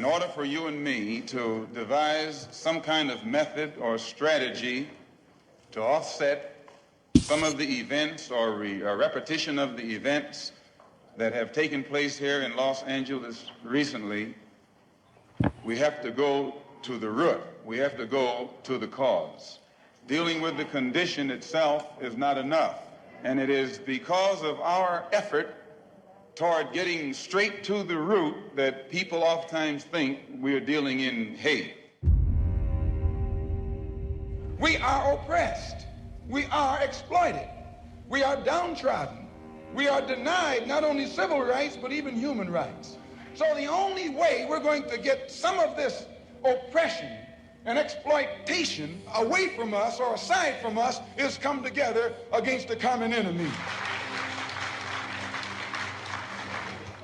order for you and me to devise some kind of method or strategy to offset some of the events or a repetition of the events that have taken place here in Los Angeles recently, we have to go to the root. We have to go to the cause. Dealing with the condition itself is not enough. And it is because of our effort toward getting straight to the root that people oftentimes think we're dealing in hate. We are oppressed. We are exploited. We are downtrodden. We are denied not only civil rights, but even human rights. So the only way we're going to get some of this oppression and exploitation away from us or aside from us is come together against the common enemy.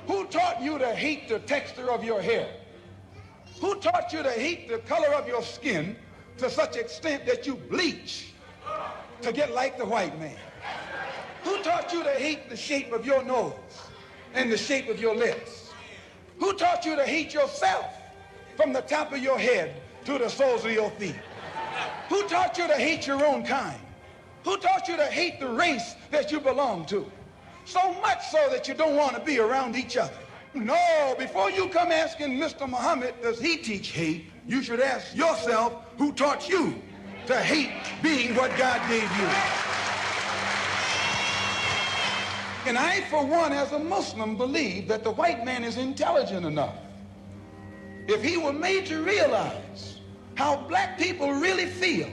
Who taught you to hate the texture of your hair? Who taught you to hate the color of your skin to such extent that you bleach to get like the white man? Who taught you to hate the shape of your nose and the shape of your lips? Who taught you to hate yourself from the top of your head to the soles of your feet? Who taught you to hate your own kind? Who taught you to hate the race that you belong to? So much so that you don't want to be around each other. No, before you come asking Mr. Muhammad, does he teach hate, you should ask yourself, who taught you to hate being what God gave you? And I, for one, as a Muslim, believe that the white man is intelligent enough. If he were made to realize how black people really feel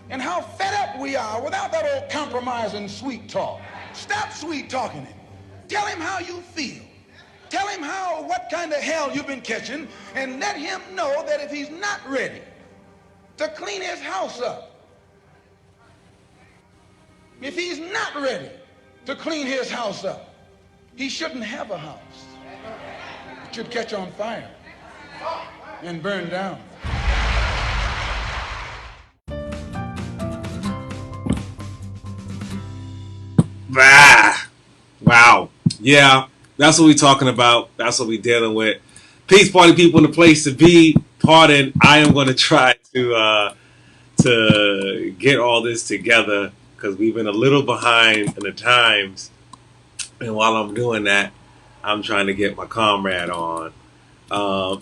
and how fed up we are without that old compromise and sweet talk. Stop sweet talking him. Tell him how you feel. Tell him what kind of hell you've been catching, and let him know that if he's not ready to clean his house up, if he's not ready to clean his house up, he shouldn't have a house. It should catch on fire and burn down. Wow. Yeah, that's what we're talking about. That's what we're dealing with. Peace, party people, in the place to be. Pardon, I am going to try to get all this together because we've been a little behind in the times. And while I'm doing that, I'm trying to get my comrade on.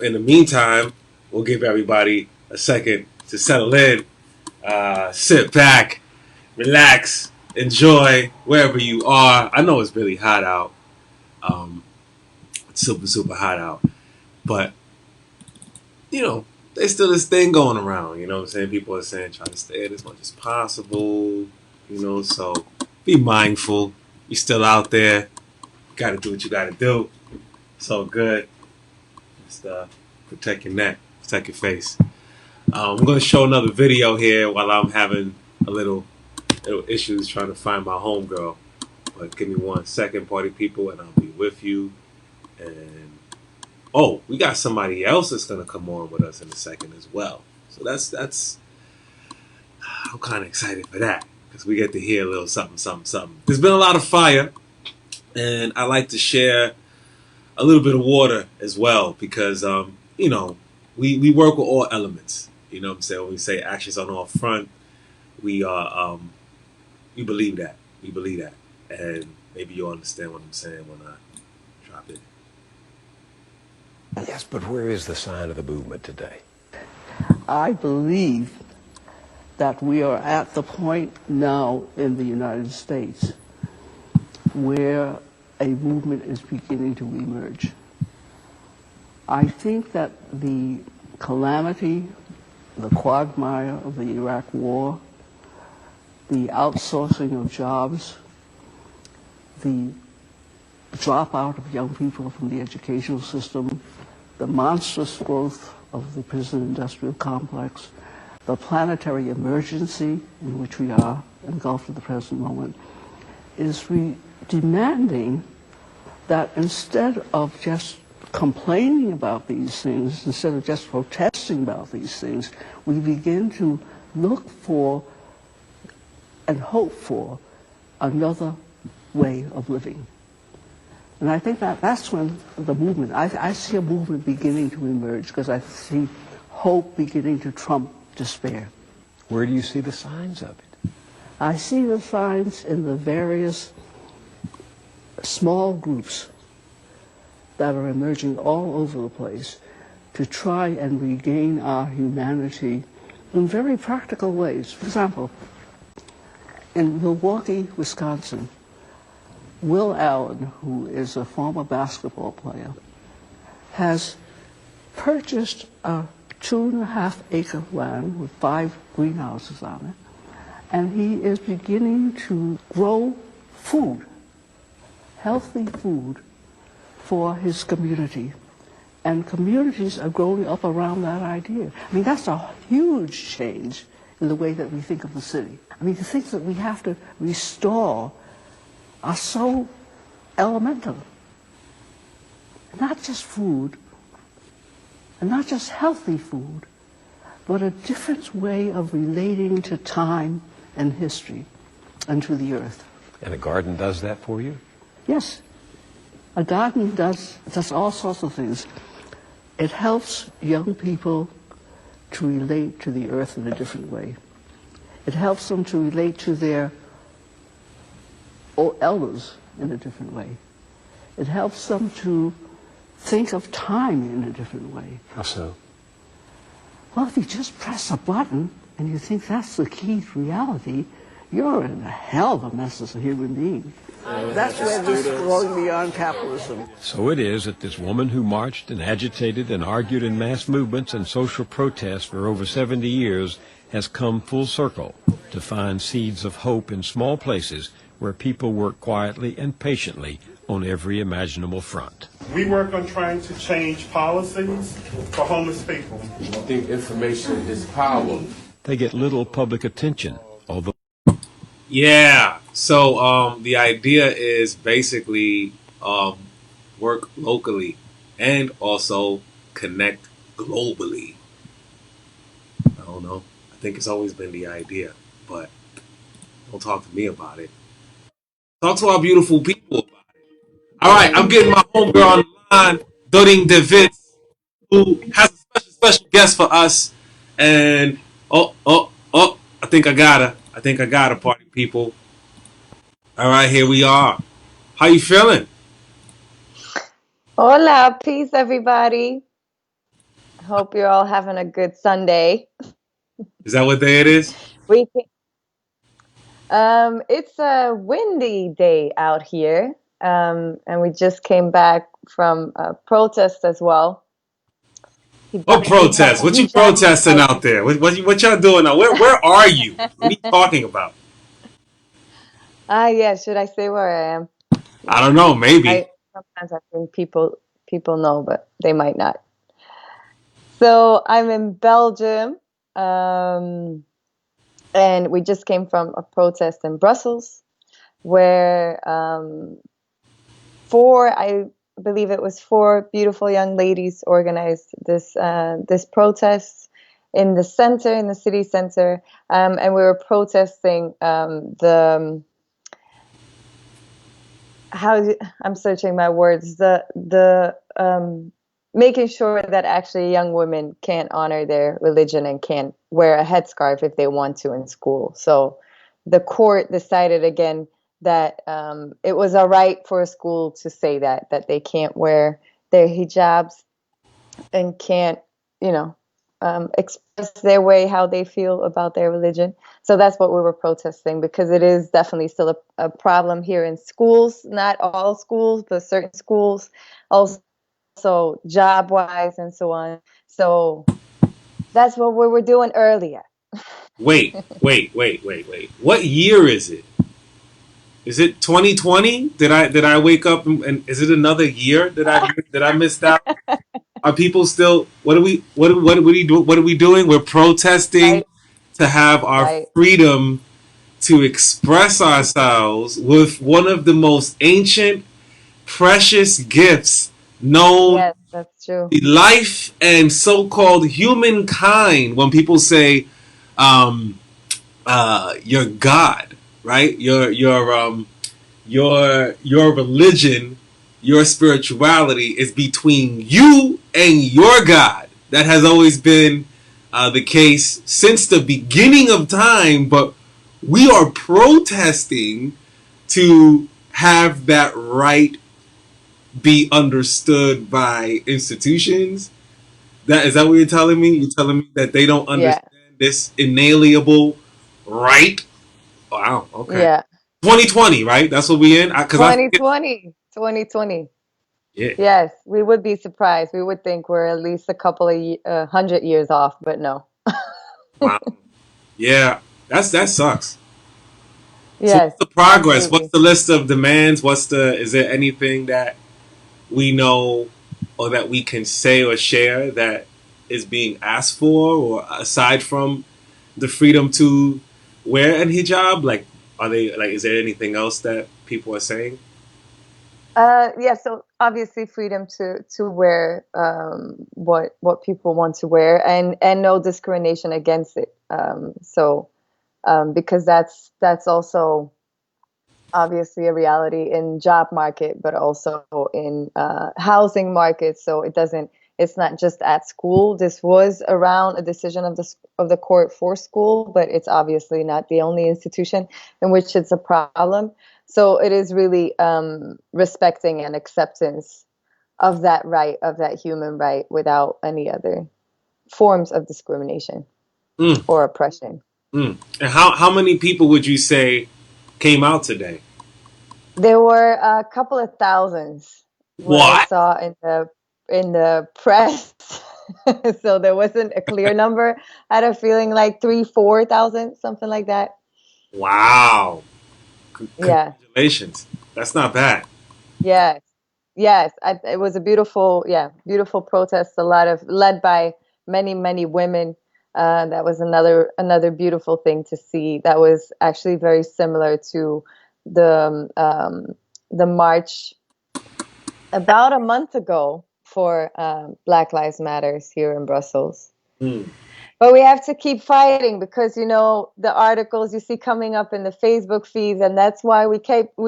In the meantime, we'll give everybody a second to settle in, sit back, relax, enjoy wherever you are. I know it's really hot out. It's super, super hot out. But, you know, there's still this thing going around. You know what I'm saying? People are saying try to stay in as much as possible. You know, so be mindful. You're still out there. You got to do what you got to do. So good. Just protect your neck. Protect your face. I'm going to show another video here while I'm having a little issues trying to find my homegirl. But give me 1 second, party people, and I'll be with you. And oh, we got somebody else that's gonna come on with us in a second as well. So that's I'm kind of excited for that because we get to hear a little something. There's been a lot of fire, and I like to share a little bit of water as well because you know we work with all elements. You know what I'm saying? When we say actions on all front, we are we believe that. We believe that. And maybe you'll understand what I'm saying when I drop it. Yes, but where is the sign of the movement today? I believe that we are at the point now in the United States where a movement is beginning to emerge. I think that the calamity, the quagmire of the Iraq War, the outsourcing of jobs, the dropout of young people from the educational system, the monstrous growth of the prison industrial complex, the planetary emergency in which we are engulfed at the present moment, is demanding that instead of just complaining about these things, instead of just protesting about these things, we begin to look for and hope for another way of living. And I think that that's when the movement, I see a movement beginning to emerge because I see hope beginning to trump despair. Where do you see the signs of it? I see the signs in the various small groups that are emerging all over the place to try and regain our humanity in very practical ways. For example, in Milwaukee, Wisconsin, Will Allen, who is a former basketball player, has purchased a 2.5-acre land with 5 greenhouses on it, and he is beginning to grow food, healthy food, for his community. And communities are growing up around that idea. I mean, that's a huge change in the way that we think of the city. I mean, the things that we have to restore are so elemental. Not just food, and not just healthy food, but a different way of relating to time and history and to the earth. And a garden does that for you? Yes. A garden does all sorts of things. It helps young people to relate to the earth in a different way. It helps them to relate to their elders in a different way. It helps them to think of time in a different way. How so? Well, if you just press a button and you think that's the key to reality, you're in a hell of a mess as a human being. That's where this is growing beyond capitalism. So it is that this woman who marched and agitated and argued in mass movements and social protests for over 70 years has come full circle to find seeds of hope in small places where people work quietly and patiently on every imaginable front. We work on trying to change policies for homeless people. I think information is power. They get little public attention, although... Yeah. So the idea is basically work locally and also connect globally. I don't know. I think it's always been the idea, but don't talk to me about it. Talk to our beautiful people about it. All right, I'm getting my homegirl on the line, Doreen DeVitz, who has a special guest for us. And I think I got her, party people. All right, here we are. How you feeling? Hola, peace, everybody. Hope you're all having a good Sunday. Is that what day it is? It's a windy day out here, and we just came back from a protest as well. What protest? What you protesting out there? What y'all doing now? Where are you? What are you talking about? Yeah, should I say where I am? I don't know, maybe. Sometimes I think people know, but they might not. So I'm in Belgium, and we just came from a protest in Brussels, where I believe it was 4 beautiful young ladies organized this protest in the city center, and we were protesting I'm searching my words, making sure that actually young women can't honor their religion and can't wear a headscarf if they want to in school. So the court decided again that it was all right for a school to say that they can't wear their hijabs and can't, express their way, how they feel about their religion. So that's what we were protesting, because it is definitely still a problem here in schools, not all schools, but certain schools, also job-wise and so on. So that's what we were doing earlier. Wait. What year is it? Is it 2020? Did I wake up and is it another year that I missed out? Are people still? What are we doing? We're protesting to have our freedom to express ourselves with one of the most ancient, precious gifts known. Yes, that's true. The life and so-called humankind. When people say, "Your God," right? Your religion, your spirituality is between you and your God. That has always been the case since the beginning of time, but we are protesting to have that right be understood by institutions. That is that what you're telling me? You're telling me that they don't Yeah. understand this inalienable right? Wow. Okay. Yeah. 2020, right? That's what we in. Because I think 2020. 2020. yeah. Yes, we would be surprised. We would think we're at least a couple of 100 years off, but no. Wow. Yeah. That sucks. So Yes, what's the progress? What's absolutely. the list of demands? Is there anything that we know or that we can say or share that is being asked for, or aside from the freedom to wear a hijab? Like, are they like? Is there anything else that people are saying? Yeah, so obviously freedom to wear what people want to wear, and no discrimination against it. Because that's also obviously a reality in job market, but also in housing market. So it's not just at school. This was around a decision of the court for school, but it's obviously not the only institution in which it's a problem. So it is really respecting and acceptance of that right, of that human right, without any other forms of discrimination Mm, or oppression. mm. And how many people would you say came out today? There were a couple of thousands what I What? saw in the press. So there wasn't a clear number. I had a feeling like 3, 4 thousand, something like that. Wow. Yeah. Congratulations. That's not bad. Yes. Yes. It was a beautiful, yeah, beautiful protest. A lot of led by many, many women. That was another beautiful thing to see. That was actually very similar to the march about a month ago for Black Lives Matters here in Brussels. Mm. But we have to keep fighting because the articles you see coming up in the Facebook feeds, and that's why we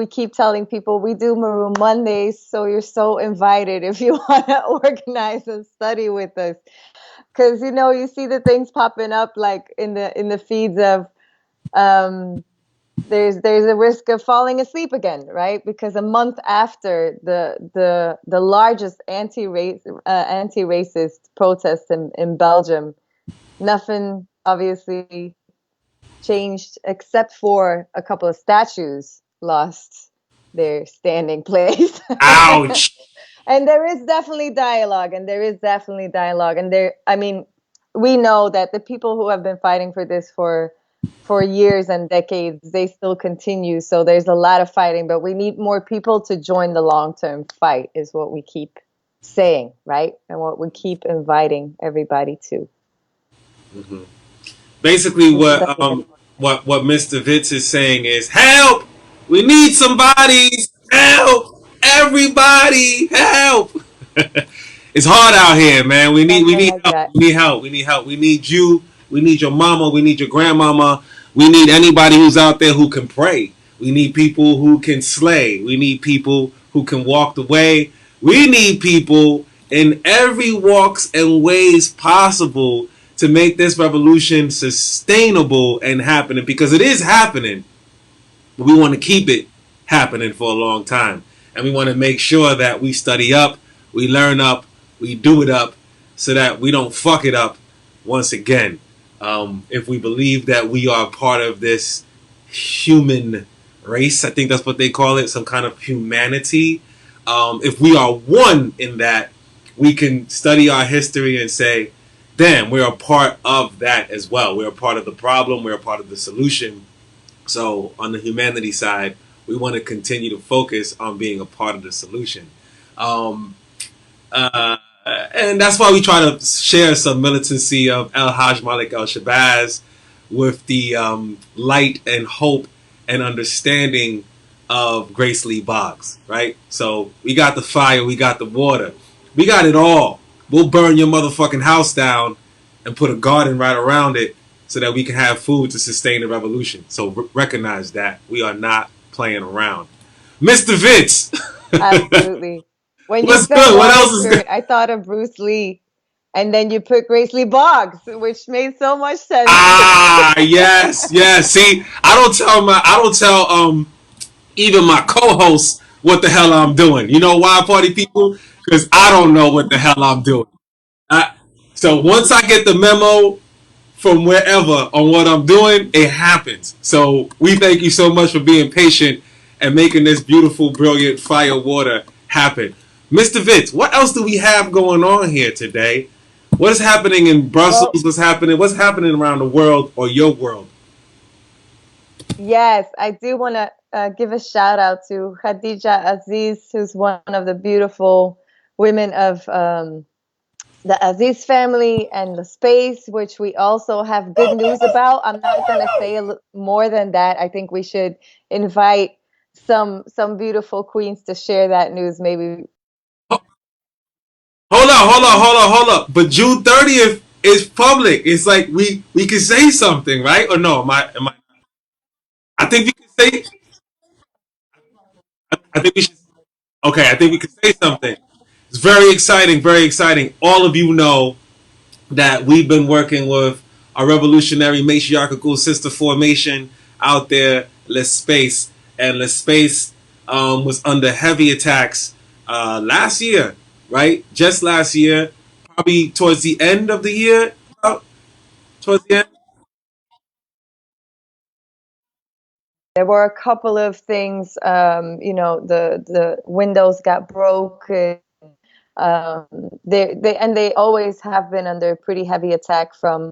keep telling people we do Maroon Mondays. So you're so invited if you want to organize a study with us, because you see the things popping up like in the feeds of there's a risk of falling asleep again, right? Because a month after the largest anti-racist protest in Belgium, nothing obviously changed except for a couple of statues lost their standing place. Ouch. And there is definitely dialogue, and I mean, we know that the people who have been fighting for this for years and decades, they still continue. So there's a lot of fighting, but we need more people to join the long-term fight, is what we keep saying, right? And what we keep inviting everybody to. Hmm. Basically, So that is what Mr. Vitz is saying is help. We need somebody. Help. Everybody, help. It's hard out here, man. We something need like help. that. We need help. We need help. We need you. We need your mama. We need your grandmama. We need anybody who's out there who can pray. We need people who can slay. We need people who can walk the way. We need people in every walks and ways possible to make this revolution sustainable and happening, because it is happening. But we want to keep it happening for a long time. And we want to make sure that we study up, we learn up, we do it up, so that we don't fuck it up once again. If we believe that we are part of this human race, I think that's what they call it, some kind of humanity. If we are one in that, we can study our history and say, damn, we're a part of that as well. We're a part of the problem, we're a part of the solution. So on the humanity side, we want to continue to focus on being a part of the solution. Um, and that's why we try to share some militancy of El Hajj Malik El Shabazz with the light and hope and understanding of Grace Lee Boggs, right? So we got the fire, we got the water, we got it all. We'll burn your motherfucking house down and put a garden right around it so that we can have food to sustain the revolution. So recognize that we are not playing around. Mr. Vince! Absolutely. When you What's said good? What water else is good? spirit, I thought of Bruce Lee, and then you put Grace Lee Boggs, which made so much sense. Ah, yes, yes. See, I don't tell even my co-hosts what the hell I'm doing. You know why, party people? Because I don't know what the hell I'm doing. I, so once I get the memo from wherever on what I'm doing, it happens. So we thank you so much for being patient and making this beautiful, brilliant fire water happen. Mr. Vince, what else do we have going on here today? What is happening in Brussels? Well, What's happening around the world or your world? yes, I do want to give a shout out to Khadija Aziz, who's one of the beautiful women of the Aziz family and the space, which we also have good news about. I'm not going to say more than that. I think we should invite some beautiful queens to share that news. Maybe. Hold up. But June 30th is public. It's like we can say something, right? Or no? Am I? I think we can say. I think we should. Okay, I think we can say something. It's very exciting, very exciting. All of you know that we've been working with our revolutionary matriarchal sister formation out there, Les Space. And Les Space was under heavy attacks last year, right? Just last year, probably towards the end of the year. Towards the end. There were a couple of things, the windows got broken. They always have been under pretty heavy attack from.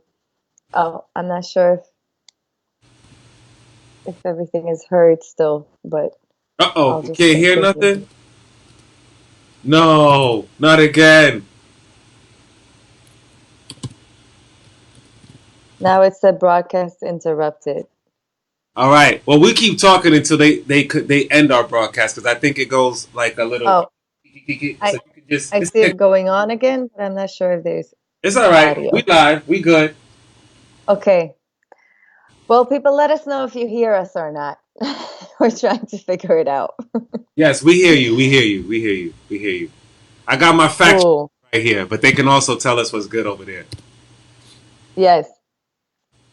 Oh, I'm not sure if everything is heard still, but Uh-oh, I'll you just can't hear continue. nothing? No, not again. Now it said broadcast interrupted. All right. Well, we keep talking until they end our broadcast because I think it goes like a little. Oh, So you I can just I see it going on again, but I'm not sure if there's it's all right. We audio. live. We good. Okay. Well, people, let us know if you hear us or not. We're trying to figure it out. Yes, we hear you. We hear you. We hear you. We hear you. I got my fact Cool. right here, but they can also tell us what's good over there. Yes.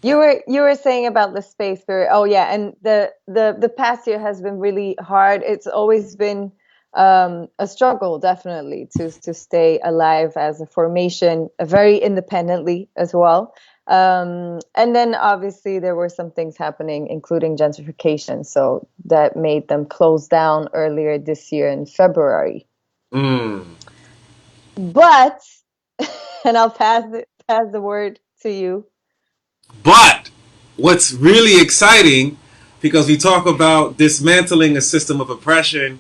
You were saying about the space spirit. Oh yeah, and the past year has been really hard. It's always been a struggle, definitely, to stay alive as a formation, very independently as well. And then obviously there were some things happening, including gentrification, so that made them close down earlier this year in February. Mm. But, and I'll pass the word to you. But what's really exciting, because we talk about dismantling a system of oppression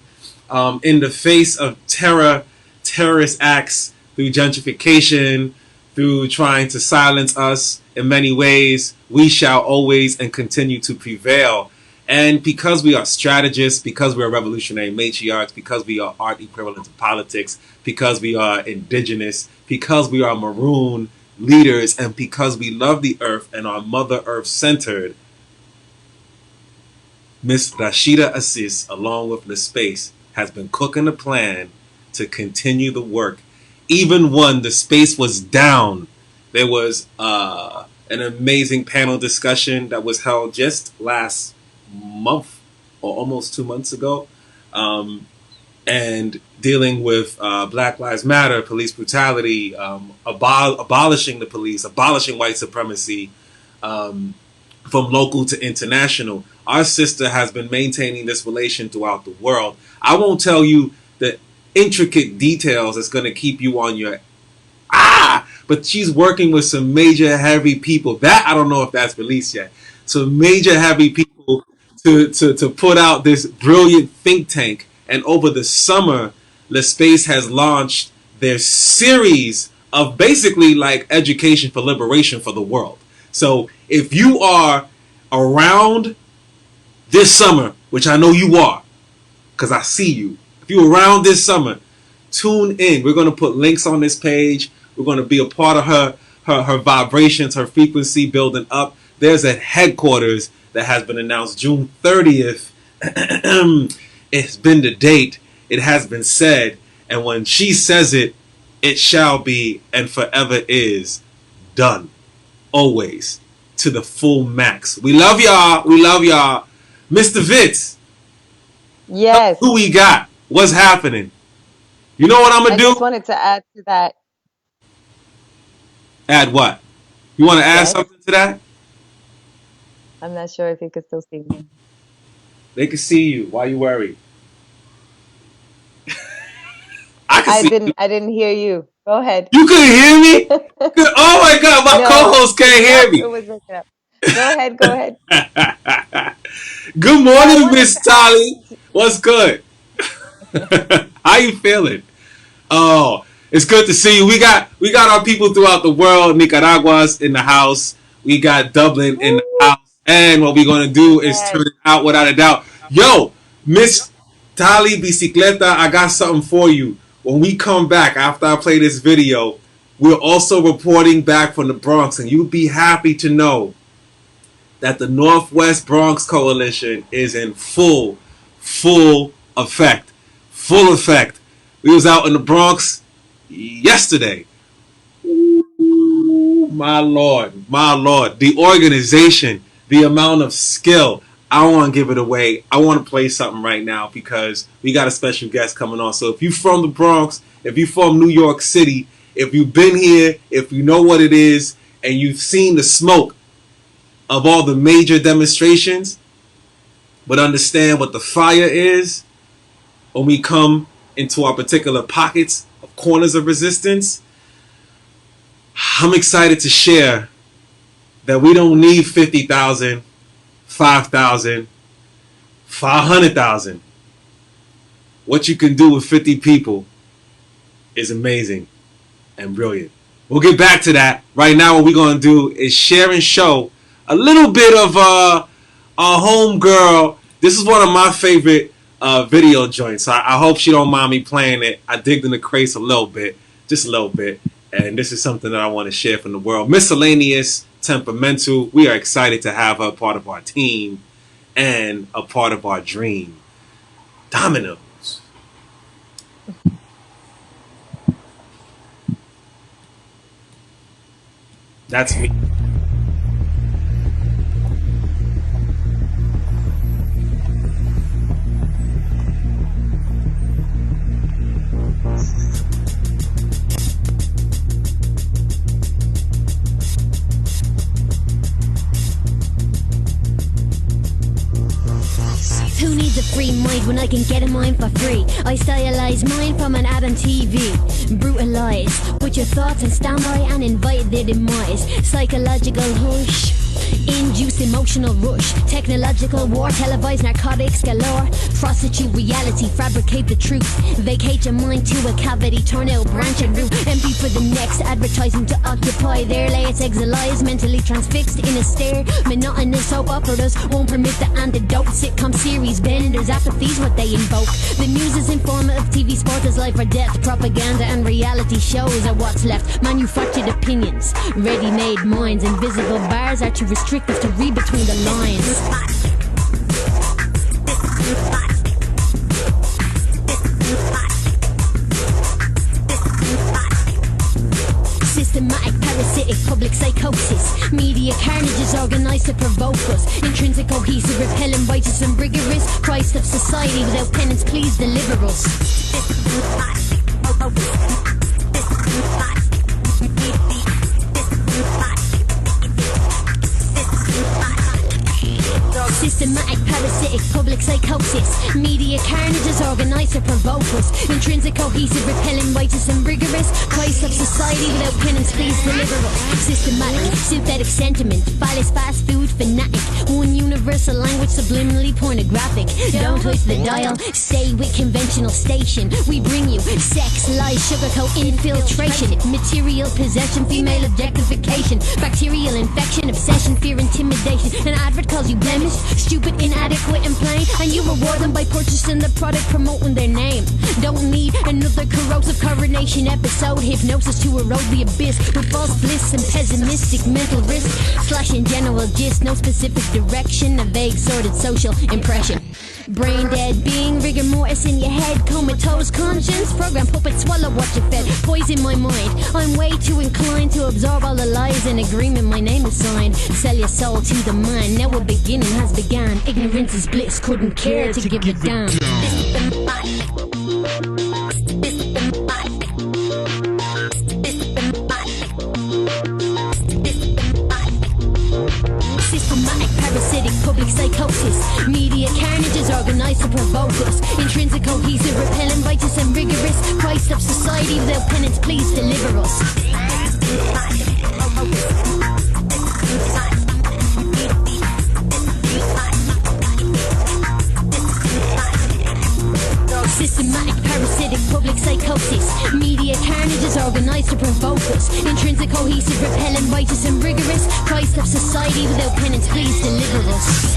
in the face of terrorist acts through gentrification, through trying to silence us in many ways, we shall always and continue to prevail. And because we are strategists, because we are revolutionary matriarchs, because we are art equivalent to politics, because we are indigenous, because we are maroon leaders, and because we love the earth and are Mother Earth centered, Miss Rashida Assis, along with the space, has been cooking a plan to continue the work. Even when the space was down, there was an amazing panel discussion that was held just last month or almost 2 months ago, and dealing with Black Lives Matter, police brutality, abolishing the police, abolishing white supremacy, from local to international. Our sister has been maintaining this relation throughout the world. I won't tell you the intricate details that's going to keep you on your but she's working with some major heavy people. That I don't know if that's released yet. Some major heavy people to put out this brilliant think tank. And over the summer, the space has launched their series of basically like education for liberation for the world. So if you are around this summer, which I know you are, because I see you. If you're around this summer, tune in. We're going to put links on this page. We're going to be a part of her vibrations, her frequency building up. There's a headquarters that has been announced June 30th. It's been the date. it has been said, and when she says it, it shall be and forever is done. Always. To the full max. We love y'all. We love y'all. Mr. Vitz. Yes. Who we got? What's happening? You know what I'm going to do? I just wanted to add to that. Add what? You want to add Yes. something to that? I'm not sure if you could still see me. They can see you. Why you worried? I didn't hear you. Go ahead. You couldn't hear me? Oh my God, my No, co-host can't hear me. it was breaking up. Go ahead. Go ahead. Good Yeah, I morning, wanted Miss to Tolly. add. What's good? How you feeling? Oh, it's good to see you. We got our people throughout the world. Nicaragua's in the house. We got Dublin in the house. And what we're gonna do is Yes. turn it out without a doubt. Yo, Miss Tali Bicicleta, I got something for you. When we come back after I play this video, we're also reporting back from the Bronx, and you'll be happy to know that the Northwest Bronx Coalition is in full effect. Full effect. We was out in the Bronx yesterday. Ooh, my Lord. The organization, the amount of skill. I don't want to give it away. I want to play something right now because we got a special guest coming on. So if you're from the Bronx, if you're from New York City, if you've been here, if you know what it is, and you've seen the smoke of all the major demonstrations, but understand what the fire is when we come into our particular pockets of corners of resistance, I'm excited to share that we don't need 50,000, 5,000, 500,000. What you can do with 50 people is amazing and brilliant. We'll get back to that. Right now what we're going to do is share and show a little bit of our homegirl. This is one of my favorite video joints. I hope she don't mind me playing it. I digged in the crates a little bit, just a little bit. And this is something that I want to share from the world. Miscellaneous, temperamental. We are excited to have her part of our team and a part of our dream. Dominoes. That's me. Who needs a free mind when I can get a mind for free? I stylize mine from an ad on TV. Brutalize, put your thoughts on standby and invite their demise. Psychological hush, induce emotional rush. Technological war, televised narcotics galore. Prostitute reality, fabricate the truth. Vacate your mind to a cavity, turn out branch and root. Empty for the next advertisement to occupy their layers. Exilize, mentally transfixed in a stare. Monotonous soap operas won't permit the antidote. Sitcom series, benders, apathy's what they invoke. The news is informative, TV sport is life or death. Propaganda and reality shows are what's left. Manufactured opinions, ready-made minds. Invisible bars are too restrictive to read between the lines. Systematic, parasitic, public psychosis. Media carnage is organized to provoke us. Intrinsic, cohesive, repellent, righteous and rigorous. Christ of society without penance, please deliver us. Systematic, parasitic, public psychosis. Media carnage is organized to provoke us. Intrinsic, cohesive, repellent, righteous and rigorous. Christ of society without penance, please deliver us. Systematic, synthetic sentiment. Phallus, fast food, fanatic. One universal language, subliminally pornographic. Don't twist the dial, stay with conventional station. We bring you sex, lies, sugarcoat, infiltration. Material possession, female objectification. Bacterial infection, obsession, fear, intimidation. An advert calls you blemished, stupid, inadequate and plain, and you reward them by purchasing the product, promoting their name. Don't need another corrosive coronation episode. Hypnosis to erode the abyss with false bliss and pessimistic mental risk. Slashing general gist, no specific direction, a vague sordid social impression. Brain dead being, rigor mortis in your head, comatose conscience, program puppet, swallow what you fed, poison my mind. I'm way too inclined to absorb all the lies. In agreement, my name is signed. Sell your soul to the mind. Now a beginning has begun. Ignorance is bliss. Couldn't care to give a damn. Systematic parasitic public psychosis. Media carnage is organized to provoke us. Intrinsic, cohesive, repellent, righteous and rigorous. Christ of society without penance, please deliver us. Systematic parasitic public psychosis. Media carnage is organized to provoke us. Intrinsic, cohesive, repellent, righteous and rigorous. Christ of society without penance, please deliver us.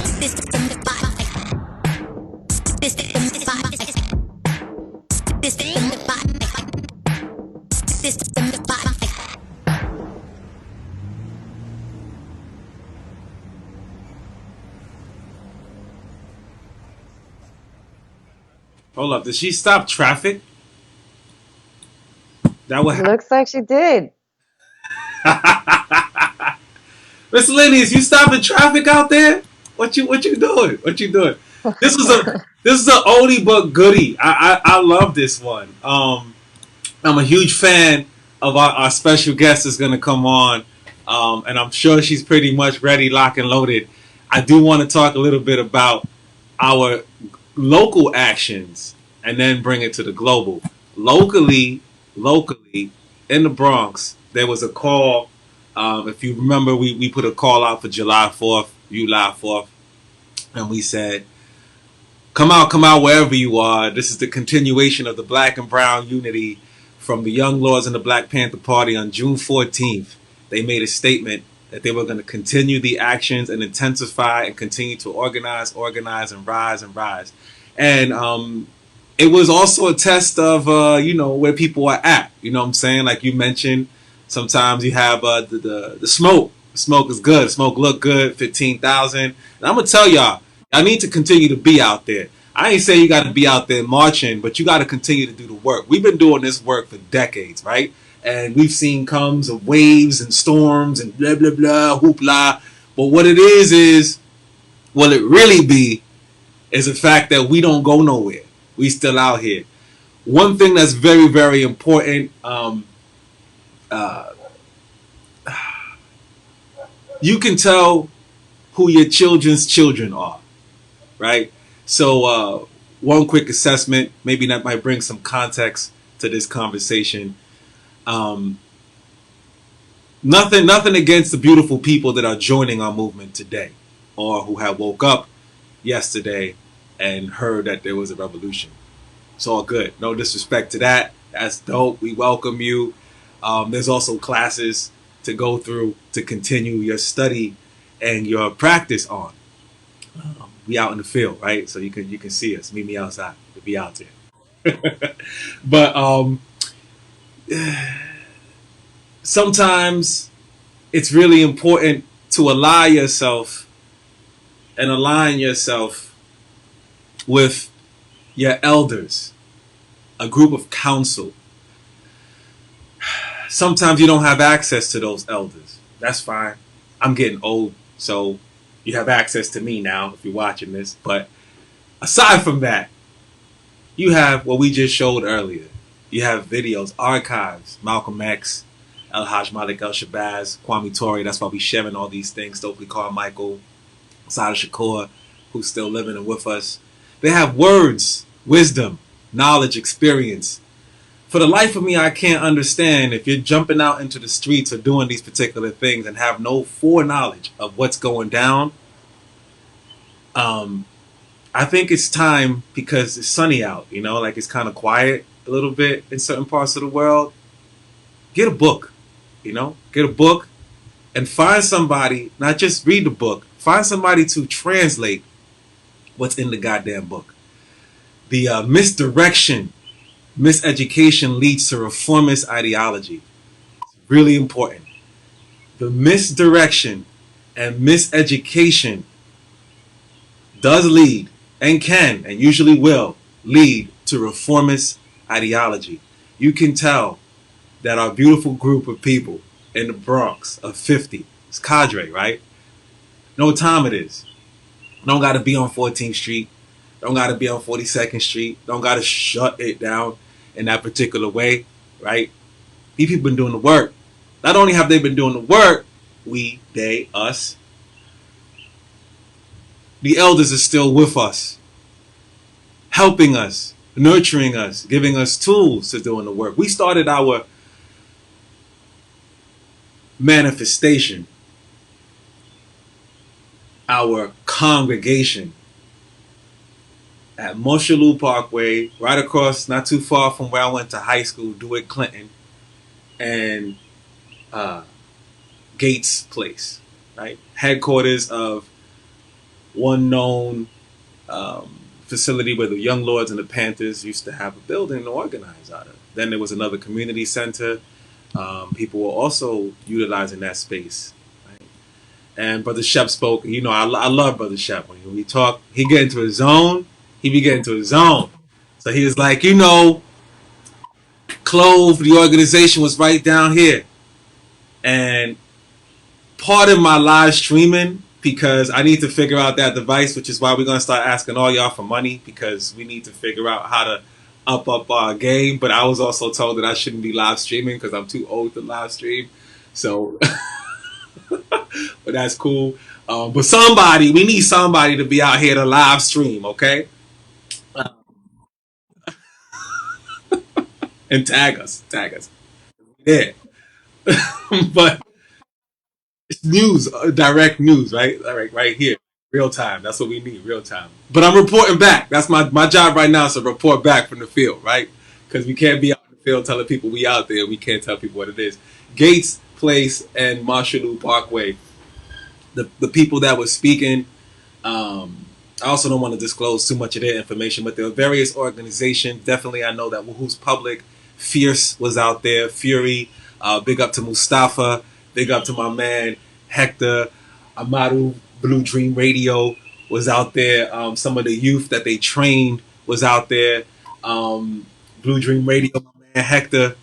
Hold up, did she stop traffic? That would Looks like she did. Miss Lenny, is you stopping traffic out there? What you doing? What you doing? This is a oldie but goodie. I love this one. I'm a huge fan of our special guest that's gonna come on, and I'm sure she's pretty much ready, lock and loaded. I do want to talk a little bit about our local actions and then bring it to the global. Locally in the Bronx, there was a call. If you remember, we put a call out for July 4th, July 4th, and we said, come out wherever you are. This is the continuation of the black and brown unity from the Young Lords and the Black Panther Party on June 14th. They made a statement that they were going to continue the actions and intensify and continue to organize, and rise. And it was also a test of, where people are at. You know what I'm saying? Like you mentioned, sometimes you have the smoke. The smoke is good. The smoke look good, 15,000. And I'm going to tell y'all, I need to continue to be out there. I ain't saying you got to be out there marching, but you got to continue to do the work. We've been doing this work for decades, right? And we've seen comes of waves and storms and blah, blah, blah, hoopla. But what it is what it really be is the fact that we don't go nowhere. We still out here. One thing that's very, very important, you can tell who your children's children are, right? So one quick assessment, maybe that might bring some context to this conversation. Nothing against the beautiful people that are joining our movement today, or who have woke up yesterday and heard that there was a revolution. It's all good. No disrespect to that. That's dope. We welcome you. There's also classes to go through to continue your study and your practice on. We out in the field, right? So you can see us. Meet me outside. We'll be out there. But sometimes it's really important to align yourself with your elders, a group of counsel. Sometimes you don't have access to those elders. That's fine. I'm getting old, so you have access to me now if you're watching this. But aside from that, you have what we just showed earlier. You have videos, archives, Malcolm X, El Hajj Malik El Shabazz, Kwame Ture. That's why we sharing all these things. Stokely Carmichael, Sada Shakur, who's still living and with us. They have words, wisdom, knowledge, experience. For the life of me, I can't understand if you're jumping out into the streets or doing these particular things and have no foreknowledge of what's going down. I think it's time, because it's sunny out, like it's kind of quiet a little bit in certain parts of the world. Get a book, get a book and find somebody, not just read the book, find somebody to translate what's in the goddamn book. The misdirection, miseducation leads to reformist ideology. It's really important. The misdirection and miseducation does lead and can and usually will lead to reformist ideology. You can tell that our beautiful group of people in the Bronx of 50, it's cadre, right? Know what time it is. Don't got to be on 14th Street. Don't got to be on 42nd Street. Don't got to shut it down in that particular way, right? These people been doing the work. Not only have they been doing the work, we, they, us, the elders are still with us, helping us, nurturing us, giving us tools to doing the work. We started our manifestation, our congregation at Moshalou Parkway, right across, not too far from where I went to high school, DeWitt Clinton, and Gates Place, right? Headquarters of one known facility where the Young Lords and the Panthers used to have a building to organize out of. Then there was another community center. People were also utilizing that space. Right? And Brother Shep spoke. You know, I love Brother Shep. When we talk, he get into his zone. He be getting into his zone. So he was like, you know, Clove, the organization was right down here. And part of my live streaming, because I need to figure out that device, which is why we're going to start asking all y'all for money, because we need to figure out how to up our game. But I was also told that I shouldn't be live streaming because I'm too old to live stream. So, but that's cool. But we need somebody to be out here to live stream, okay? And tag us. Yeah. But it's news, direct news, right? Right here. Real time. That's what we need, real time. But I'm reporting back. That's my job right now is to report back from the field, right? Because we can't be out in the field telling people we out there. We can't tell people what it is. Gates Place and Moshalou Parkway, the people that were speaking, I also don't want to disclose too much of their information, but there are various organizations. Definitely I know that Who's Public, Fierce was out there, Fury, big up to Mustafa, big up to my man Hector, Amaru, Blue Dream Radio was out there. Some of the youth that they trained was out there. Blue Dream Radio, my man Hector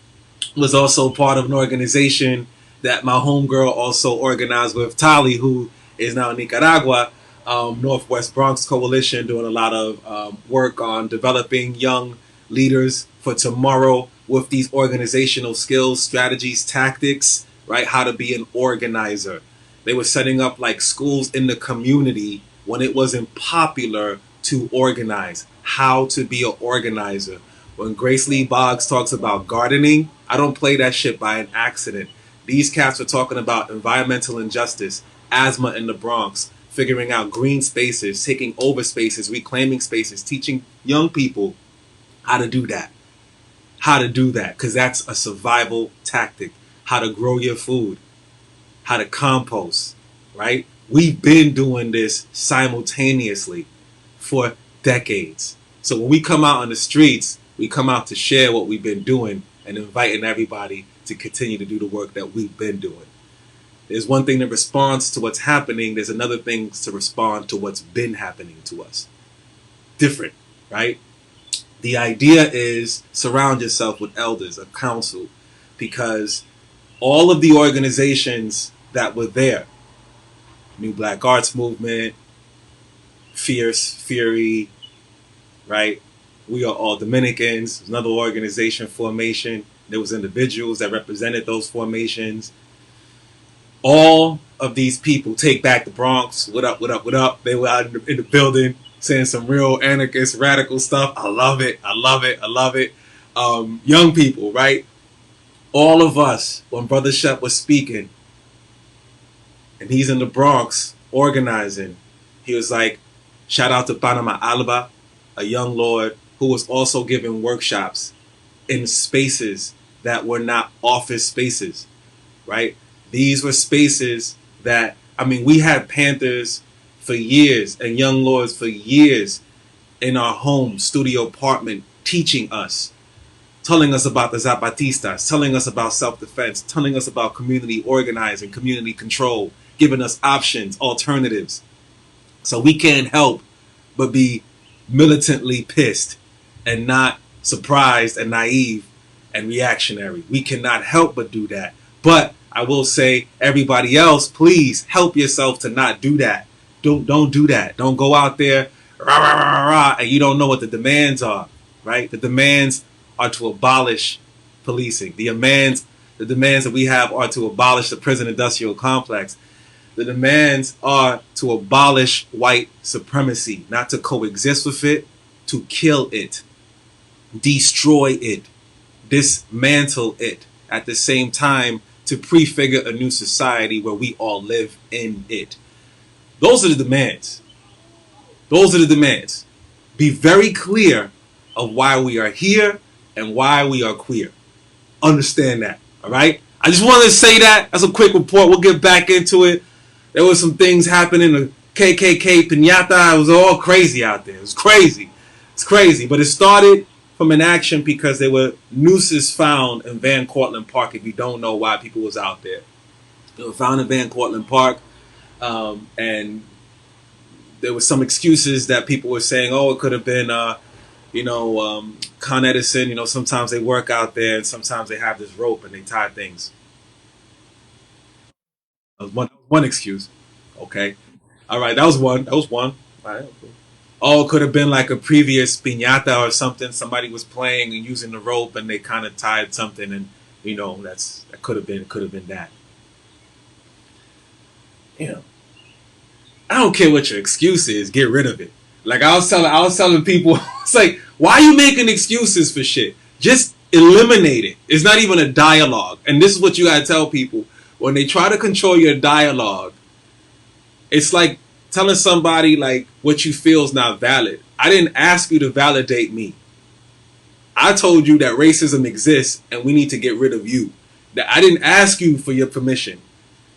was also part of an organization that my homegirl also organized with, Tali, who is now in Nicaragua, Northwest Bronx Coalition, doing a lot of work on developing young leaders for tomorrow with these organizational skills, strategies, tactics, right? How to be an organizer. They were setting up like schools in the community when it wasn't popular to organize, how to be an organizer. When Grace Lee Boggs talks about gardening, I don't play that shit by an accident. These cats are talking about environmental injustice, asthma in the Bronx, figuring out green spaces, taking over spaces, reclaiming spaces, teaching young people how to do that. How to do that, because that's a survival tactic. How to grow your food, how to compost, right? We've been doing this simultaneously for decades. So when we come out on the streets, we come out to share what we've been doing and inviting everybody to continue to do the work that we've been doing. There's one thing that responds to what's happening. There's another thing to respond to what's been happening to us. Different, right? The idea is surround yourself with elders, a council, because all of the organizations that were there, New Black Arts Movement, Fierce, Fury, right? We are all Dominicans. There's another organization formation. There was individuals that represented those formations. All of these people take back the Bronx. What up, what up, what up? They were out in the building saying some real anarchist, radical stuff. I love it. I love it. I love it. Young people, right? All of us, when Brother Shep was speaking, and he's in the Bronx organizing, he was like, shout out to Panama Alba, a young lord who was also giving workshops in spaces that were not office spaces, right? These were spaces that, I mean, we had Panthers for years and young lords for years in our home studio apartment teaching us, telling us about the Zapatistas, telling us about self-defense, telling us about community organizing, community control, giving us options, alternatives. So we can't help but be militantly pissed and not surprised and naive and reactionary. We cannot help but do that. But I will say, everybody else, please help yourself to not do that. Don't do that. Don't go out there rah, rah, rah, rah, and you don't know what the demands are, right? The demands are to abolish policing. The demands that we have are to abolish the prison industrial complex. The demands are to abolish white supremacy, not to coexist with it, to kill it, destroy it, dismantle it, at the same time to prefigure a new society where we all live in it. Those are the demands. Those are the demands. Be very clear of why we are here and why we are queer. Understand that, all right? I just wanted to say that. That's a quick report. We'll get back into it. There was some things happening. The KKK Piñata. It was all crazy out there. It was crazy. It's crazy. But it started from an action because there were nooses found in Van Cortlandt Park. If you don't know why people was out there. They were found in Van Cortlandt Park. And there were some excuses that people were saying, oh, it could have been, Con Edison. Sometimes they work out there and sometimes they have this rope and they tie things. That was one excuse. Okay. All right. That was one. All right. Oh, it could have been like a previous piñata or something. Somebody was playing and using the rope and they kind of tied something and, that could have been that. I don't care what your excuse is. Get rid of it. Like I was telling people, it's like, why are you making excuses for shit? Just eliminate it. It's not even a dialogue. And this is what you gotta tell people. When they try to control your dialogue, it's like telling somebody like what you feel is not valid. I didn't ask you to validate me. I told you that racism exists and we need to get rid of you. That I didn't ask you for your permission.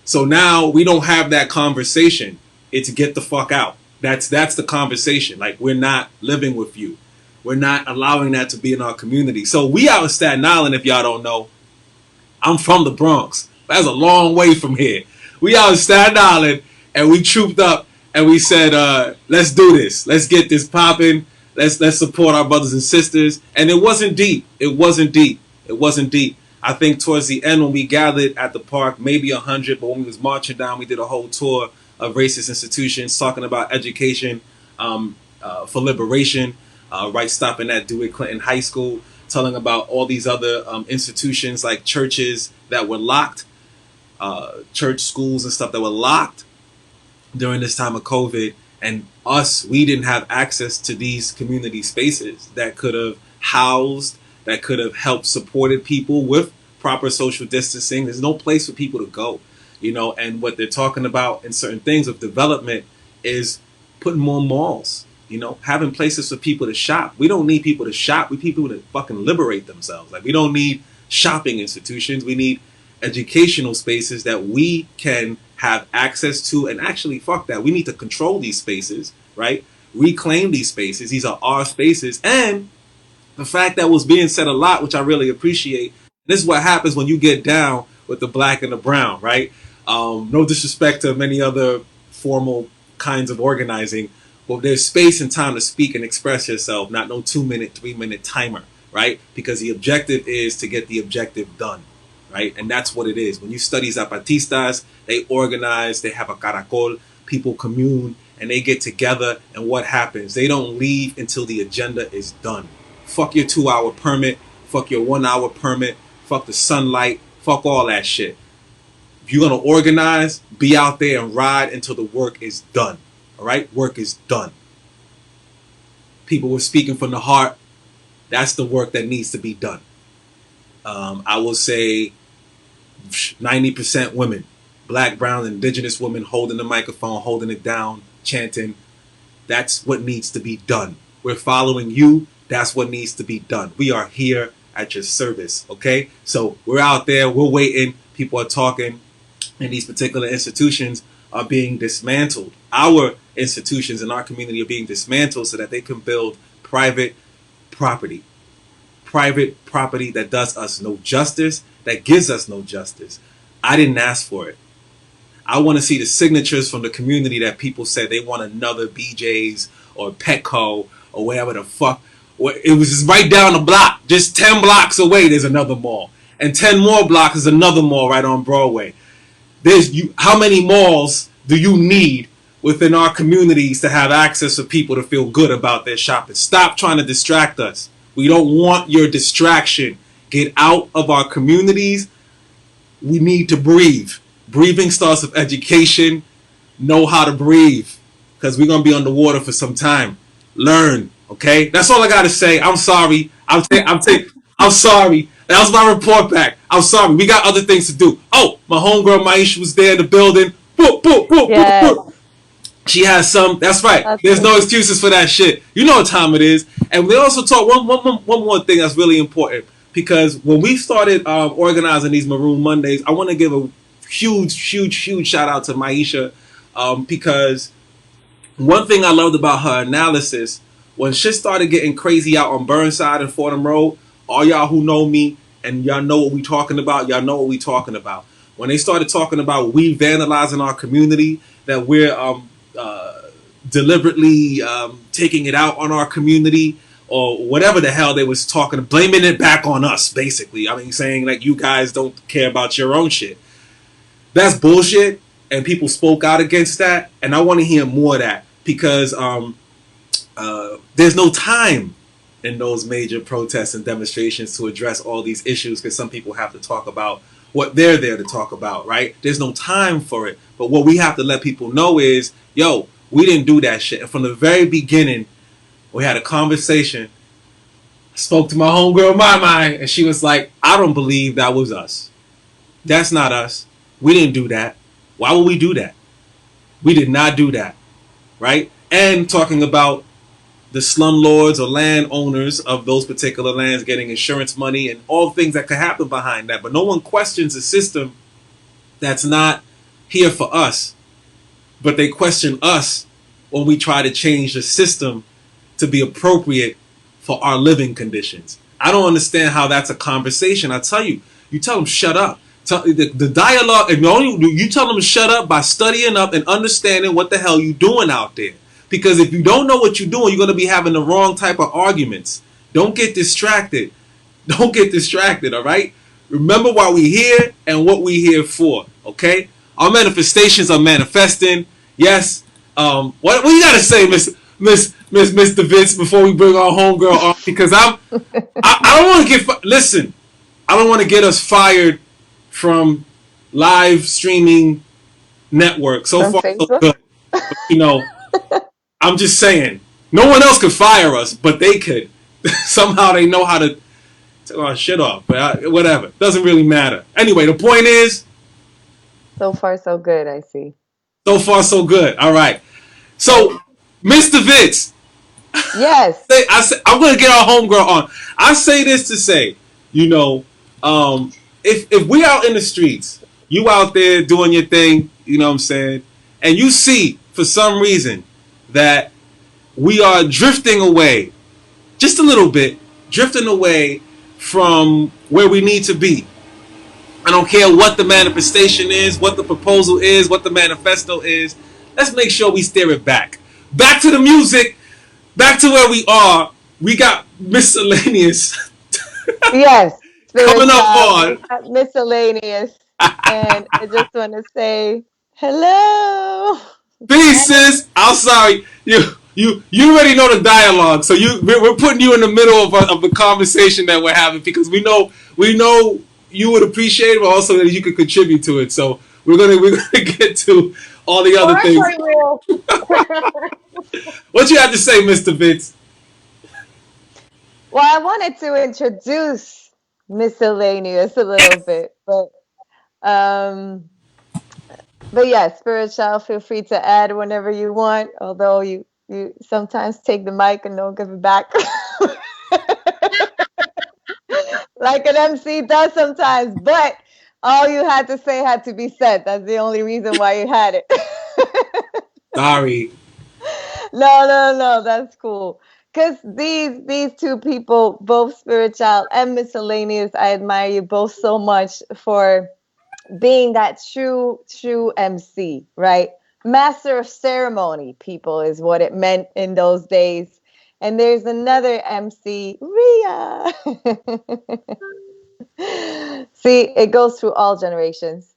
So now we don't have that conversation. It's get the fuck out. That's the conversation. Like, we're not living with you. We're not allowing that to be in our community. So we out in Staten Island, if y'all don't know. I'm from the Bronx. That's a long way from here. We out in Staten Island and we trooped up and we said, let's do this. Let's get this popping. Let's support our brothers and sisters. And it wasn't deep. It wasn't deep. I think towards the end when we gathered at the park, maybe 100, but when we was marching down, we did a whole tour of racist institutions talking about education for liberation, right, stopping at DeWitt Clinton High School, telling about all these other institutions like churches that were locked, church schools and stuff that were locked during this time of COVID. And we didn't have access to these community spaces that could have housed, that could have helped supported people with proper social distancing. There's no place for people to go, and what they're talking about in certain things of development is putting more malls, having places for people to shop. We don't need people to shop. We need people to fucking liberate themselves. Like, we don't need shopping institutions. We need educational spaces that we can have access to. And actually, fuck that. We need to control these spaces, right? Reclaim these spaces. These are our spaces. And the fact that was being said a lot, which I really appreciate, this is what happens when you get down with the black and the brown, right? No disrespect to many other formal kinds of organizing, but there's space and time to speak and express yourself, not no 2-minute, 3-minute timer, right? Because the objective is to get the objective done, right? And that's what it is. When you study Zapatistas, they organize, they have a caracol, people commune, and they get together, and what happens? They don't leave until the agenda is done. Fuck your 2-hour permit, fuck your 1-hour permit, fuck the sunlight, fuck all that shit. If you're going to organize, be out there and ride until the work is done. All right? Work is done. People were speaking from the heart. That's the work that needs to be done. I will say 90% women, black, brown, indigenous women holding the microphone, holding it down, chanting. That's what needs to be done. We're following you. That's what needs to be done. We are here at your service, okay? So we're out there, we're waiting, people are talking, and these particular institutions are being dismantled. Our institutions in our community are being dismantled so that they can build private property. Private property that does us no justice, that gives us no justice. I didn't ask for it. I want to see the signatures from the community that people said they want another BJ's or Petco or wherever the fuck. It was just right down the block, just 10 blocks away. There's another mall, and 10 more blocks is another mall right on Broadway. How many malls do you need within our communities to have access for people to feel good about their shopping? Stop trying to distract us. We don't want your distraction. Get out of our communities. We need to breathe. Breathing starts with education. Know how to breathe, because we're gonna be underwater for some time. Learn, okay? That's all I gotta say. I'm sorry. I'm sorry. That was my report back. I'm sorry. We got other things to do. Oh, my homegirl Maisha was there in the building. Boop, boop, boop, boop, Yes, boop. She has some. That's right. that's There's good. no excuses for that shit. You know what time it is. And we also talk one more thing that's really important, because when we started organizing these Maroon Mondays, I want to give a huge shout out to Maisha, because one thing I loved about her analysis, when shit started getting crazy out on Burnside and Fordham Road, all y'all who know me and y'all know what we talking about, y'all know what we talking about. When they started talking about we vandalizing our community, that we're deliberately taking it out on our community, or whatever the hell they was talking, blaming it back on us, basically. I mean, saying like you guys don't care about your own shit. That's bullshit, and people spoke out against that, and I want to hear more of that, because there's no time in those major protests and demonstrations to address all these issues, because some people have to talk about what they're there to talk about, right? There's no time for it. But what we have to let people know is, yo, we didn't do that shit. And from the very beginning, we had a conversation. I spoke to my homegirl, my, and she was like, I don't believe that was us. That's not us. We didn't do that. Why would we do that? We did not do that, right? And talking about the slumlords or landowners of those particular lands getting insurance money and all things that could happen behind that. But no one questions a system that's not here for us. But they question us when we try to change the system to be appropriate for our living conditions. I don't understand how that's a conversation. I tell you, you tell them shut up. The dialogue, and you tell them to shut up by studying up and understanding what the hell you doing out there. Because if you don't know what you're doing, you're going to be having the wrong type of arguments. Don't get distracted. Don't get distracted, all right? Remember why we're here and what we're here for, okay? Our manifestations are manifesting. Yes. What you got to say, Mr. Vince, before we bring our homegirl on? Because I don't want to listen, I don't want to get us fired from live streaming network. So From far, so Facebook? good. But, I'm just saying, no one else could fire us, but they could. Somehow they know how to take our shit off. But whatever. Doesn't really matter. Anyway, the point is, So far, so good, I see. so far so good. All right. So, Mr. Vince, Yes. I'm going to get our homegirl on. I say this to say, if we out in the streets, you out there doing your thing, you know what I'm saying, and you see for some reason that we are drifting away, just a little bit, drifting away from where we need to be. I don't care what the manifestation is, what the proposal is, what the manifesto is. Let's make sure we steer it back. Back to the music, back to where we are. We got miscellaneous Yes. coming up Spiritual, on. miscellaneous. And I just want to say hello. Pieces. I'm sorry. You already know the dialogue, so we're putting you in the middle of the conversation that we're having, because we know you would appreciate it, but also that you could contribute to it. So we're gonna get to all the other things. What you have to say, Mr. Vince? Well, I wanted to introduce miscellaneous a little bit, but yeah, spiritual, feel free to add whenever you want, although you sometimes take the mic and don't give it back. Like an MC does sometimes, but all you had to say had to be said. That's the only reason why you had it. Sorry. No, that's cool. Because these two people, both spiritual and miscellaneous, I admire you both so much for being that true MC, right? Master of ceremony, people, is what it meant in those days. And there's another MC, Ria. See, it goes through all generations.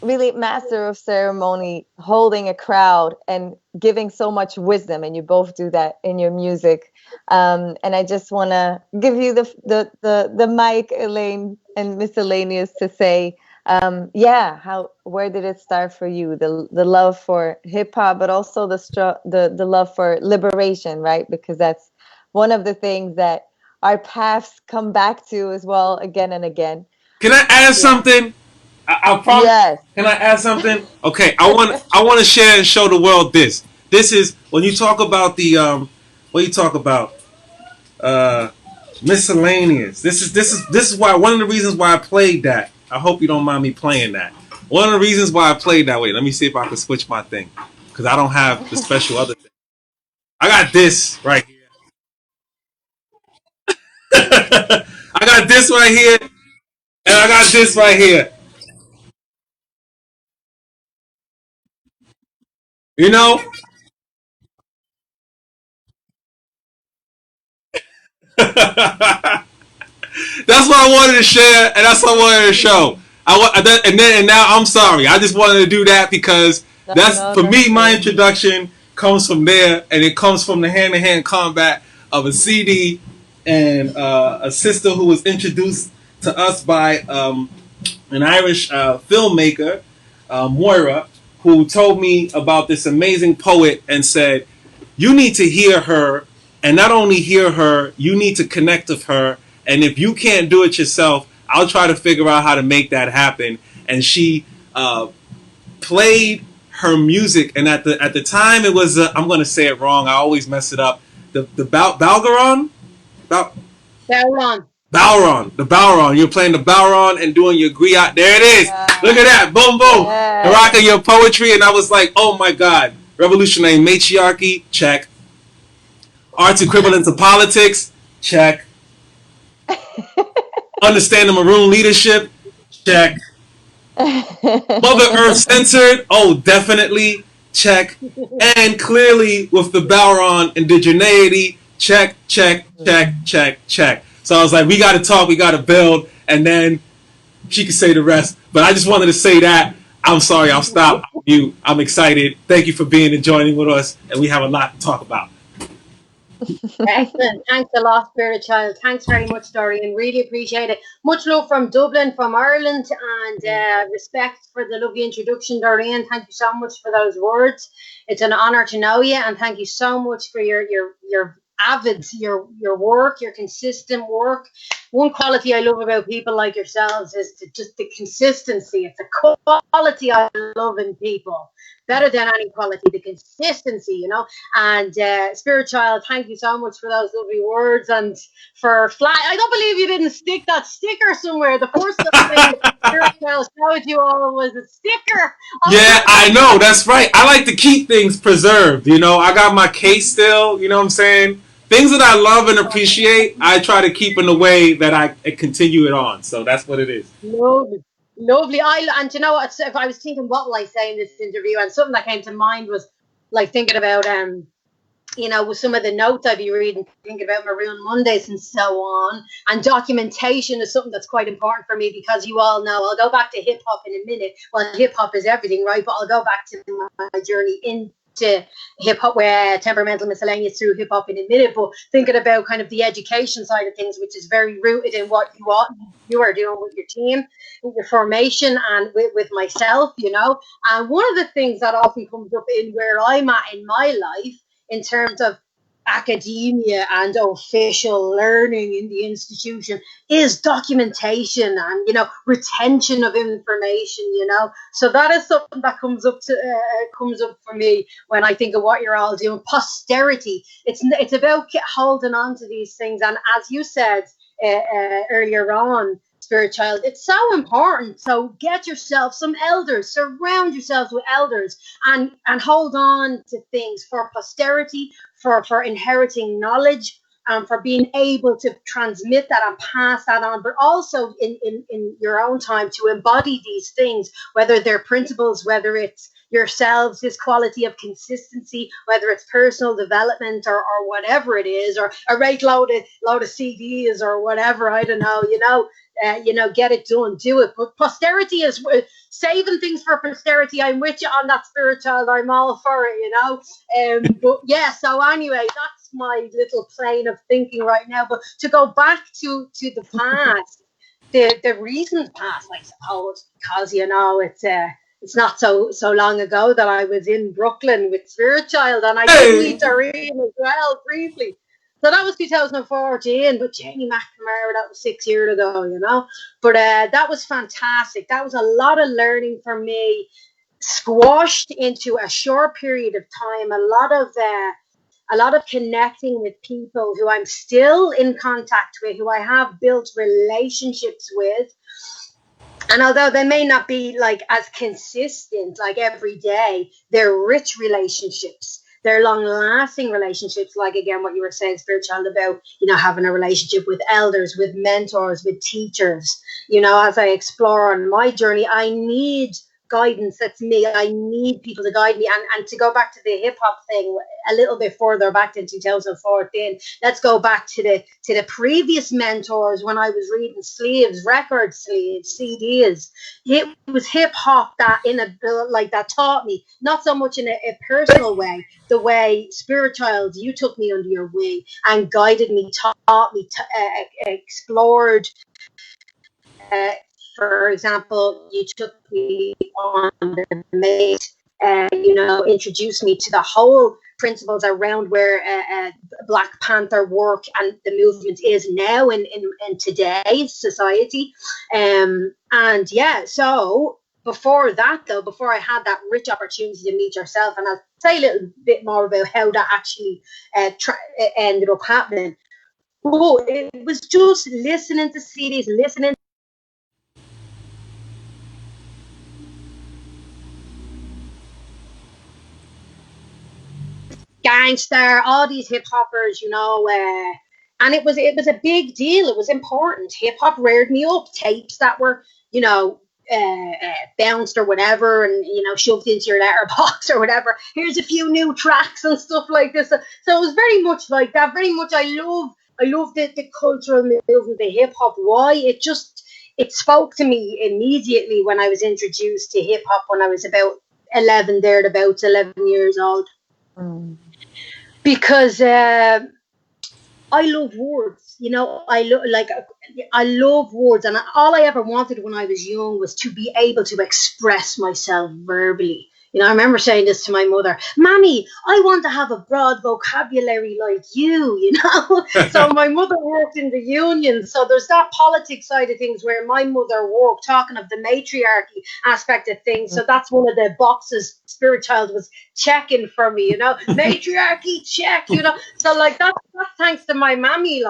Really master of ceremony, holding a crowd and giving so much wisdom, and you both do that in your music. And I just want to give you the mic, Elaine and Miscellaneous, to say, where did it start for you? The love for hip hop, but also the love for liberation, right? Because that's one of the things that our paths come back to as well, again and again. Can I add something? I'll promise. Yes. Can I add something? Okay, I want to share and show the world this. This is when you talk about the what you talk about miscellaneous. This is why one of the reasons why I played that. I hope you don't mind me playing that. One of the reasons why I played that way. Let me see if I can switch my thing because I don't have the special other thing. I got this right here. I got this right here, and I got this right here. You know. That's what I wanted to share, and that's what I wanted to show. And now I'm sorry. I just wanted to do that because that's No, for that's me. My good. introduction comes from there, and it comes from the hand-to-hand combat of a CD and a sister who was introduced to us by an Irish filmmaker, Moira, who told me about this amazing poet and said, "You need to hear her, and not only hear her, you need to connect with her. And if you can't do it yourself, I'll try to figure out how to make that happen." And she played her music, and at the time it was I'm going to say it wrong. I always mess it up. The Balgaron. Sauron. The Balron. You're playing the Balron and doing your griot. There it is. Look at that. Boom, boom. Yeah. And rocking your poetry. And I was like, oh my God. Revolutionary matriarchy. Check. Arts equivalent to politics. Check. Understand the maroon leadership. Check. Mother Earth censored. Oh, definitely. Check. And clearly with the Balron indigeneity. Check, check, check, check, check. So I was like, we got to talk, we got to build, and then she could say the rest. But I just wanted to say that. I'm sorry, I'll stop. I'm excited. Thank you for being and joining with us, and we have a lot to talk about. Excellent. Thanks a lot, Spirit Child. Thanks very much, Dorian. Really appreciate it. Much love from Dublin, from Ireland, and respect for the lovely introduction, Dorian. Thank you so much for those words. It's an honour to know you, and thank you so much for your your work, your consistent work. One quality I love about people like yourselves is just the consistency. It's a quality I love in people. Better than any quality, the consistency, you know. And Spirit Child, thank you so much for those lovely words and for flag. I don't believe you didn't stick that sticker somewhere. The first thing Spirit Child showed you all was a sticker. Yeah, I know. That's right. I like to keep things preserved. You know, I got my case still. You know what I'm saying? Things that I love and appreciate, I try to keep in a way that I continue it on. So that's what it is. Lovely. Lovely. And you know what? If I was thinking, what will I say in this interview? And something that came to mind was like thinking about you know, with some of the notes I'd be reading, thinking about Maroon Mondays and so on. And documentation is something that's quite important for me because you all know, I'll go back to hip hop in a minute. Well, hip hop is everything, right? But I'll go back to my journey into hip hop, where temperamental miscellaneous through hip hop in a minute. But thinking about kind of the education side of things, which is very rooted in what you are doing with your team, your formation, and with myself, you know. And one of the things that often comes up in where I'm at in my life, in terms of academia and official learning in the institution, is documentation and, you know, retention of information, you know. So that is something that comes up for me when I think of what you're all doing. Posterity. It's about holding on to these things, and as you said earlier on, Spirit Child, it's so important. So get yourself some elders, surround yourselves with elders, and hold on to things for posterity, for inheriting knowledge, for being able to transmit that and pass that on, but also in your own time to embody these things, whether they're principles, whether it's yourselves, this quality of consistency, whether it's personal development or whatever it is, or a right load of CDs or whatever, I don't know, get it done, do it. But posterity is saving things for posterity. I'm with you on that, Spirit Child. I'm all for it, but yeah, so anyway, that's my little plane of thinking right now. But to go back to the past, the recent past, I suppose, because it's not so long ago that I was in Brooklyn with Spirit Child, and I did meet Doreen as well briefly. So that was 2014, but Jenny McNamara, that was 6 years ago, But that was fantastic. That was a lot of learning for me, squashed into a short period of time. A lot of connecting with people who I'm still in contact with, who I have built relationships with. And although they may not be like as consistent, like every day, they're rich relationships. They're long-lasting relationships, like, again, what you were saying, Spirit Child, about, having a relationship with elders, with mentors, with teachers. As I explore on my journey, I need guidance. That's me. I need people to guide me. And to go back to the hip-hop thing a little bit further back to 2014, let's go back to the previous mentors when I was reading sleeves, record sleeves, CDs. It was hip-hop that that taught me, not so much in a personal way, the way, Spirit Child, you took me under your wing and guided me, taught me, explored. For example, you took me on the mate, introduced me to the whole principles around where Black Panther work and the movement is now in today's society. And yeah, so before that, though, before I had that rich opportunity to meet yourself, and I'll say a little bit more about how that actually ended up happening. Oh, it was just listening to CDs, listening Gangster, all these hip hoppers, and it was a big deal. It was important. Hip hop reared me up. Tapes that were, bounced or whatever, and shoved into your letterbox or whatever. Here's a few new tracks and stuff like this. So it was very much like that. Very much, I love the cultural movement, the hip hop. Why? It spoke to me immediately when I was introduced to hip hop when I was about 11 years old. Because I love words, I love words, and all I ever wanted when I was young was to be able to express myself verbally. I remember saying this to my mother, Mommy, I want to have a broad vocabulary like you, So my mother worked in the union. So there's that politics side of things where my mother worked, talking of the matriarchy aspect of things. So that's one of the boxes Spirit Child was checking for me, matriarchy check, So like that's thanks to my mammy,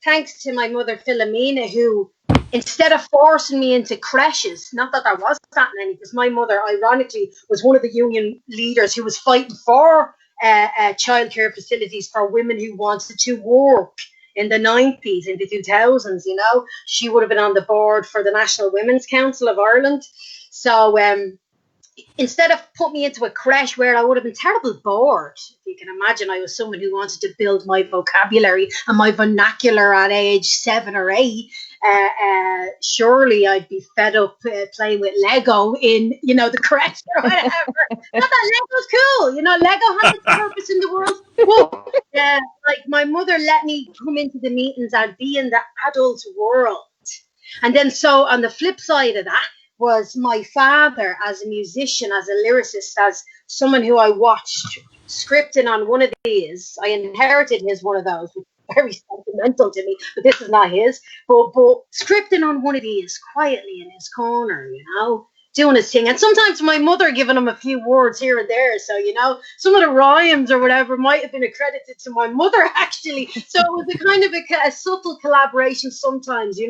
thanks to my mother Philomena, who, instead of forcing me into creches, not that there was that many, because my mother, ironically, was one of the union leaders who was fighting for childcare facilities for women who wanted to work in the 90s, in the 2000s, She would have been on the board for the National Women's Council of Ireland. So instead of putting me into a creche where I would have been terribly bored, if you can imagine, I was someone who wanted to build my vocabulary and my vernacular at age 7 or 8. Surely I'd be fed up playing with Lego in, the creche or whatever. Not that Lego's cool, Lego has its purpose in the world. But like, my mother let me come into the meetings and be in the adult world. And then, so on the flip side of that, was my father as a musician, as a lyricist, as someone who I watched scripting on one of these. I inherited his one of those, which is very sentimental to me, but this is not his. But scripting on one of these quietly in his corner, doing his thing. And sometimes my mother giving him a few words here and there. So, some of the rhymes or whatever might have been accredited to my mother, actually. So it was a kind of a subtle collaboration sometimes,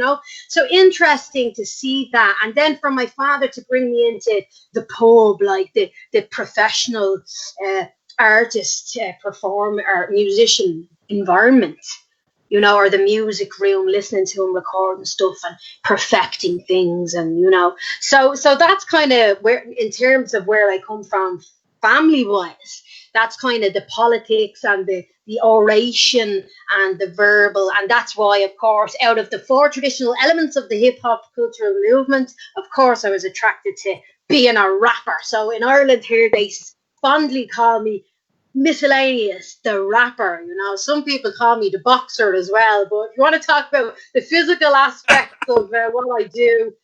So interesting to see that. And then for my father to bring me into the pub, like the professional artist, performer, or musician environment. or the music room, listening to him recording stuff and perfecting things, and so that's kind of where, in terms of where I come from, family wise. That's kind of the politics and the oration and the verbal, and that's why, of course, out of the four traditional elements of the hip hop cultural movement, of course, I was attracted to being a rapper. So in Ireland here, they fondly call me Miscellaneous, the rapper. Some people call me the boxer as well. But if you want to talk about the physical aspects of what I do,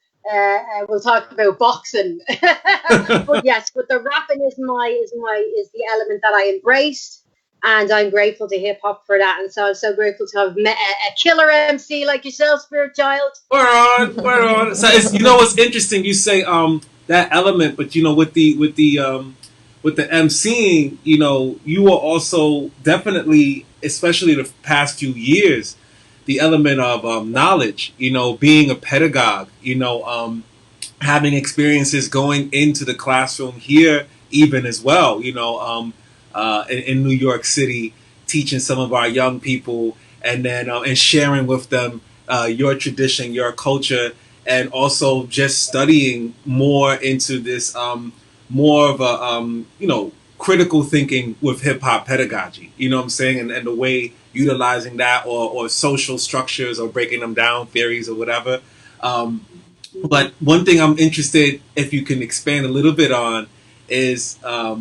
we'll talk about boxing. But yes, but the rapping is the element that I embraced, and I'm grateful to hip hop for that. And so I'm so grateful to have met a killer MC like yourself, Spirit Child. We're on. So it's, what's interesting? You say that element, but with the emceeing, you are also definitely, especially the past few years, the element of knowledge. Being a pedagogue. Having experiences going into the classroom here, even as well. In New York City, teaching some of our young people, and then and sharing with them your tradition, your culture, and also just studying more into this more of a critical thinking with hip hop pedagogy. You know what I'm saying, and the way utilizing that, or social structures, or breaking them down, theories or whatever. But one thing I'm interested, if you can expand a little bit on, is I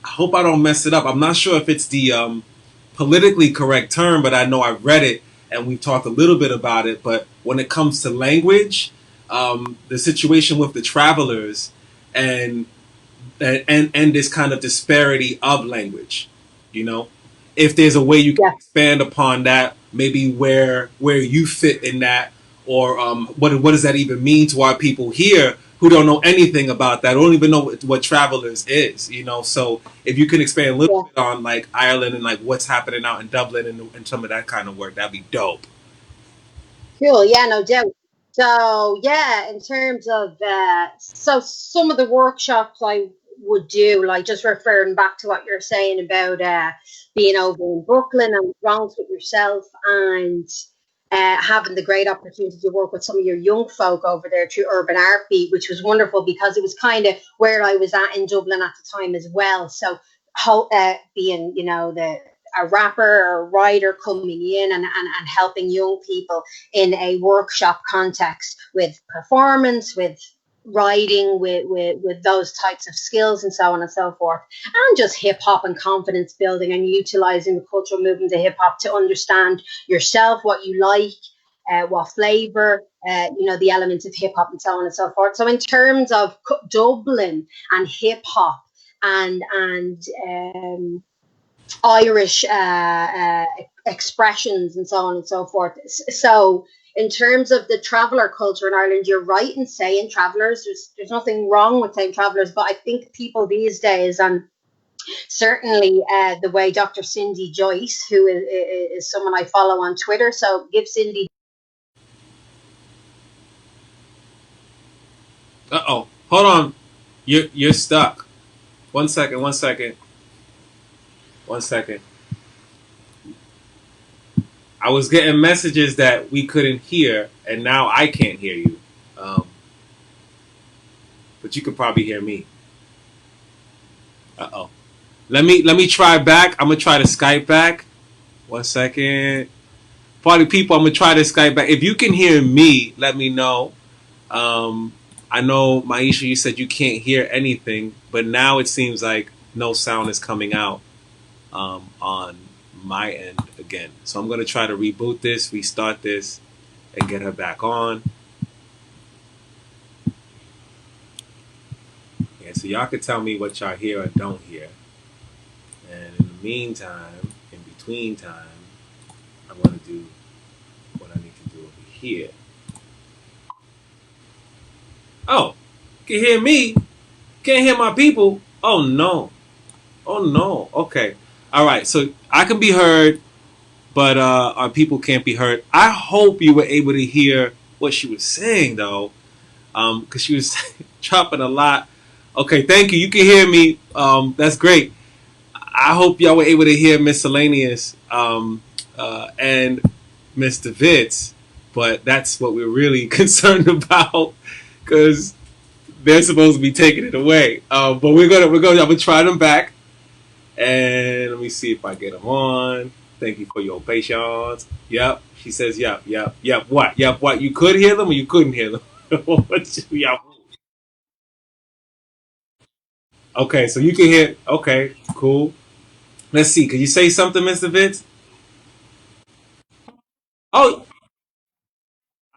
hope I don't mess it up. I'm not sure if it's the politically correct term, but I know I've read it and we've talked a little bit about it. But when it comes to language, the situation with the travelers and this kind of disparity of language, if there's a way you can expand upon that, maybe where you fit in that, or what does that even mean to our people here who don't know anything about that, don't even know what travelers is, So if you can expand a little bit on like Ireland and like what's happening out in Dublin and some of that kind of work, that'd be dope. Cool. Yeah, no doubt. So yeah, in terms of so some of the workshops I would do, like just referring back to what you're saying about being over in Brooklyn and Bronx with yourself, and having the great opportunity to work with some of your young folk over there through Urban Art Beat, which was wonderful because it was kind of where I was at in Dublin at the time as well. So being, a rapper or a writer coming in and helping young people in a workshop context with performance, with writing, with those types of skills and so on and so forth, and just hip hop and confidence building and utilizing the cultural movement of hip hop to understand yourself, what you like, what flavor, the elements of hip hop and so on and so forth. So in terms of Dublin and hip hop and Irish expressions and so on and so forth. So in terms of the traveller culture in Ireland, you're right in saying travellers. There's nothing wrong with saying travellers, but I think people these days, and certainly the way Dr. Cindy Joyce, who is someone I follow on Twitter, so give Cindy. Hold on, you're stuck. One second. I was getting messages that we couldn't hear, and now I can't hear you. But you could probably hear me. Let me try back. I'm gonna try to Skype back. 1 second. Party people, I'm gonna try to Skype back. If you can hear me, let me know. I know, Maisha, you said you can't hear anything, but now it seems like no sound is coming out on my end again. So I'm going to try to reboot this, restart this, and get her back on. Yeah, so y'all can tell me what y'all hear or don't hear. And in the meantime, in between time, I'm going to do what I need to do over here. Oh, can hear me? Can't hear my people? Oh no. Okay. All right. So I can be heard, but our people can't be heard. I hope you were able to hear what she was saying, though, because she was chopping a lot. Okay. Thank you. You can hear me. That's great. I hope y'all were able to hear Miscellaneous. And Mr. Vitz, but that's what we're really concerned about because they're supposed to be taking it away. But I'm gonna try them back, and let me see if I get them on. Thank you for your patience. Yep, she says yep, yep, yep. What? Yep, what? You could hear them or you couldn't hear them? Yep. Okay, so you can hear. Okay, cool. Let's see. Can you say something, Mr. Vince? Oh,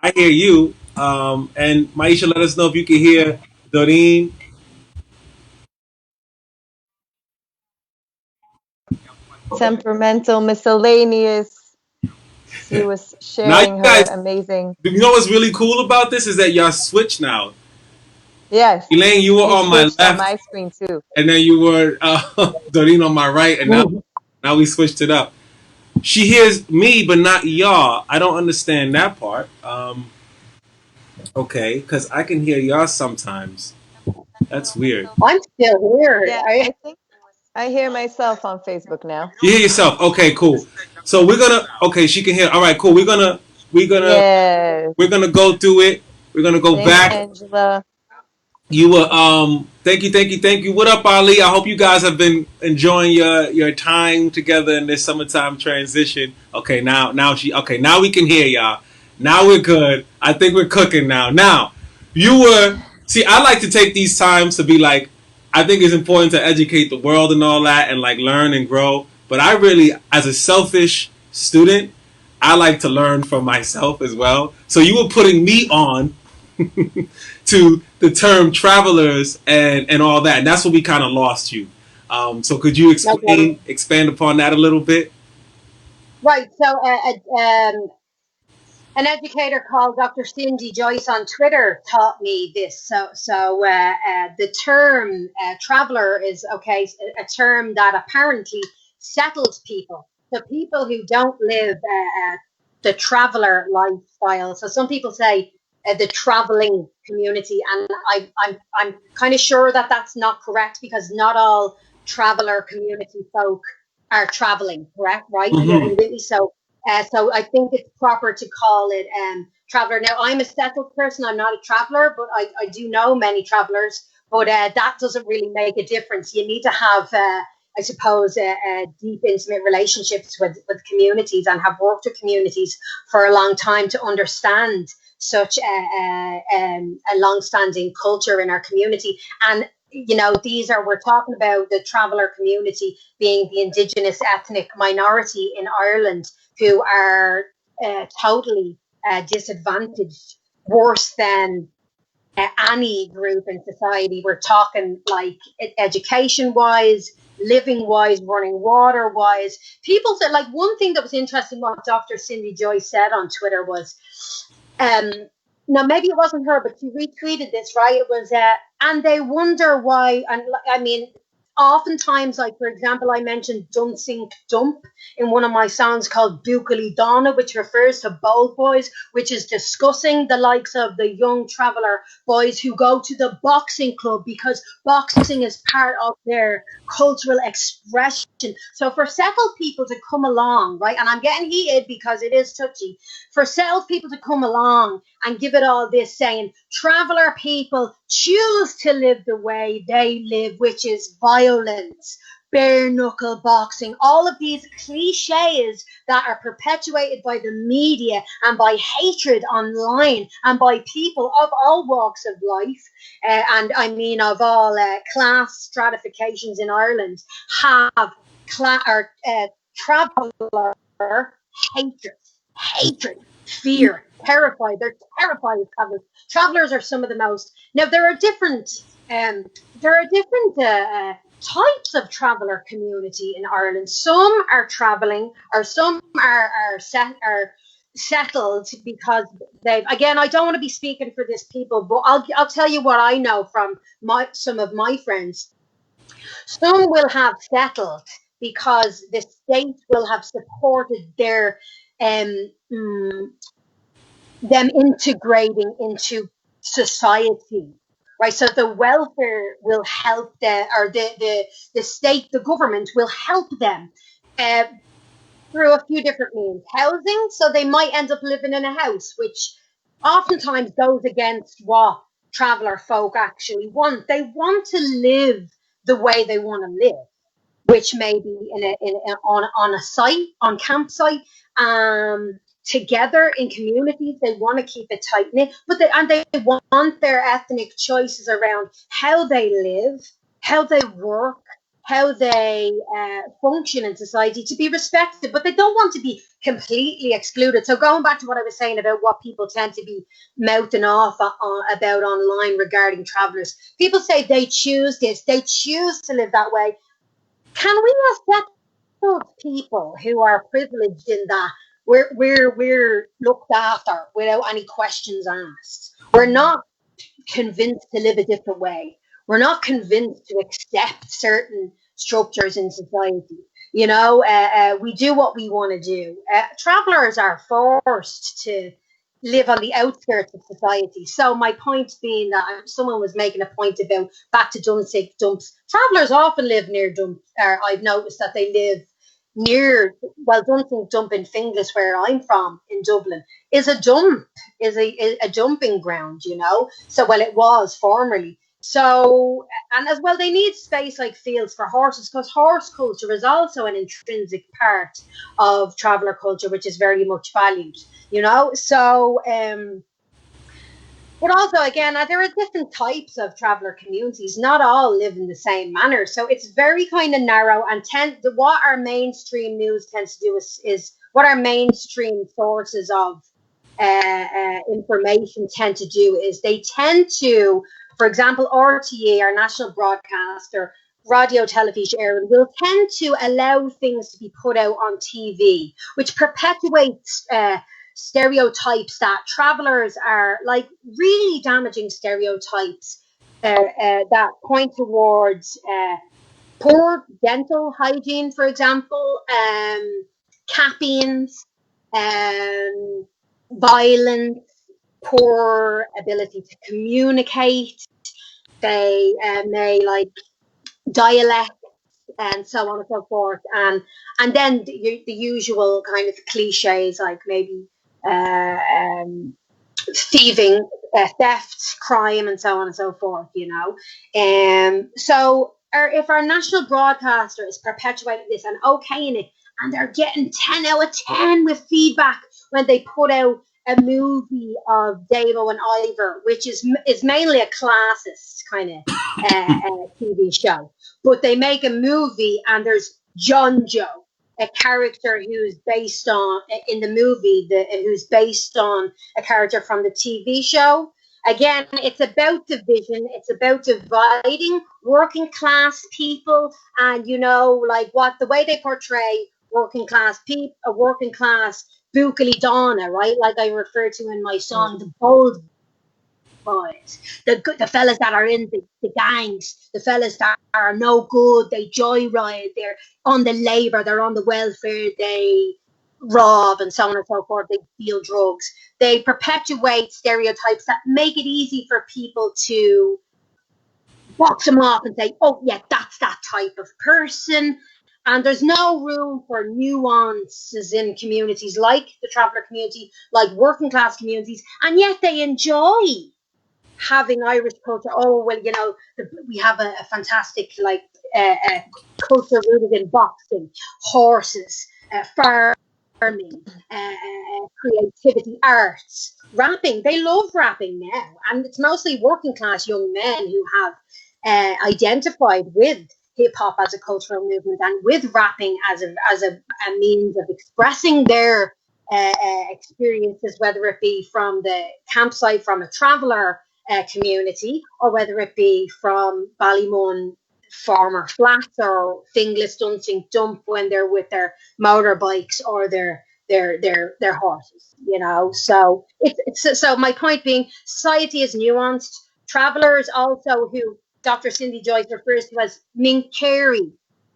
I hear you. And Maisha, let us know if you can hear Doreen. Temperamental, miscellaneous. She was Now, you sharing her guys, amazing. you know what's really cool about this is that y'all switch now. Yes, Elaine, you were we on my switched on left, my screen too. and then you were Doreen on my right, and now we switched it up. She hears me, but not y'all. I don't understand that part. Okay, because I can hear y'all sometimes. That's weird. I'm still here. Yeah, I think I hear myself on Facebook now. You hear yourself? Okay, cool. So we're gonna. Okay, she can hear. All right, cool. We're gonna Yes. we're gonna go through it. We're gonna go Thanks, back. Angela. You were thank you. What up, Ali? I hope you guys have been enjoying your time together in this summertime transition. Okay, now we can hear y'all. Now we're good. I think we're cooking now. Now, you were see, I like to take these times to be like I think it's important to educate the world and all that and like learn and grow. But I really as a selfish student, I like to learn from myself as well. So you were putting me on to the term travelers and all that. And that's what we kind of lost you. So could you Okay. expand upon that a little bit? Right. So, an educator called Dr. Cindy Joyce on Twitter taught me this. The term traveler is okay, a term that apparently settles people. So people who don't live the traveler lifestyle. So some people say the traveling community, and I'm kind of sure that that's not correct because not all traveler community folk are traveling. Correct, right? Are Mm-hmm. you with me? So I think it's proper to call it traveler. Now, I'm a settled person. I'm not a traveler, but I do know many travelers. But that doesn't really make a difference. You need to have, I suppose, deep, intimate relationships with communities and have worked with communities for a long time to understand such a long-standing culture in our community. And we're talking about the traveller community being the indigenous ethnic minority in Ireland who are totally disadvantaged, worse than any group in society. We're talking like education wise, living wise, running water wise. People said, like, one thing that was interesting, what Dr. Cindy Joyce said on Twitter was, um, now maybe it wasn't her, but she retweeted this, right? It was, and they wonder why, and I mean, oftentimes, like, for example, I mentioned Dunsink Dump in one of my songs called Buckley Donna, which refers to bold boys, which is discussing the likes of the young traveller boys who go to the boxing club because boxing is part of their cultural expression. So for settled people to come along, right, and I'm getting heated because it is touchy, for settled people to come along and give it all this saying, traveller people choose to live the way they live, which is violence, bare knuckle boxing, all of these cliches that are perpetuated by the media and by hatred online and by people of all walks of life, and I mean of all class stratifications in Ireland, have traveller hatred, hatred, fear, terrified. They're terrified of travelers. Travelers are some of the most. Now there are different. Types of traveller community in Ireland. Some are travelling, or some are settled because they've. Again, I don't want to be speaking for this people, but I'll tell you what I know from some of my friends. Some will have settled because the state will have supported their um, mm, them integrating into society, right? So the welfare will help them, or the state, the government will help them. Uh, through a few different means. Housing, so they might end up living in a house, which oftentimes goes against what traveller folk actually want. They want to live the way they want to live, which may be on a site, on campsite, together in communities. They want to keep it tight knit, but they want their ethnic choices around how they live, how they work, how they function in society to be respected, but they don't want to be completely excluded. So going back to what I was saying about what people tend to be mouthing off about online regarding travellers, people say they choose this, they choose to live that way. Can we accept those people who are privileged in that we're looked after without any questions asked? We're not convinced to live a different way. We're not convinced to accept certain structures in society. We do what we want to do. Travelers are forced to live on the outskirts of society. So my point being that someone was making a point about back to Dunsink dumps. Travelers often live near dumps. I've noticed that they live near, well, Dunsink dump in Finglas, where I'm from in Dublin, is a dump, is a dumping ground, So, well, it was formerly. So, and as well, they need space like fields for horses, because horse culture is also an intrinsic part of traveller culture, which is very much valued, So, but also, again, there are different types of traveller communities. Not all live in the same manner. So it's very kind of narrow. And what our mainstream news tends to do is what our mainstream sources of information tend to do is they tend to, for example, RTE, our national broadcaster, radio, television, Aaron, will tend to allow things to be put out on TV, which perpetuates stereotypes that travelers are like, really damaging stereotypes that point towards poor dental hygiene, for example, cappings, violence, poor ability to communicate. They may like dialect and so on and so forth, and then the usual kind of cliches like maybe thieving, theft, crime, and so on and so forth. So if our national broadcaster is perpetuating this and okaying it, and they're getting 10 out of 10 with feedback when they put out a movie of Davo and Ivor, which is mainly a classist kind of TV show, but they make a movie and there's John Joe, a character who's based on in the movie, who's based on a character from the TV show. Again, it's about division. It's about dividing working class people, and like what the way they portray working class people, a working class Buckley Donna, right? Like I refer to in my song, the bold boys, the fellas that are in the gangs, the fellas that are no good, they joyride, they're on the labour, they're on the welfare, they rob and so on and so forth, they deal drugs. They perpetuate stereotypes that make it easy for people to box them off and say, oh yeah, that's that type of person. And there's no room for nuances in communities like the traveller community, like working class communities, and yet they enjoy having Irish culture. Oh, well, we have a fantastic culture rooted in boxing, horses, farming, creativity, arts, rapping. They love rapping now, and it's mostly working class young men who have identified with hip hop as a cultural movement and with rapping as a means of expressing their experiences, whether it be from the campsite, from a traveller community, or whether it be from Ballymun farmer flats or Finglas Dunsink dump when they're with their motorbikes or their horses. So so my point being, society is nuanced. Travellers also, who Dr. Cindy Joyce refers to as Minkeri,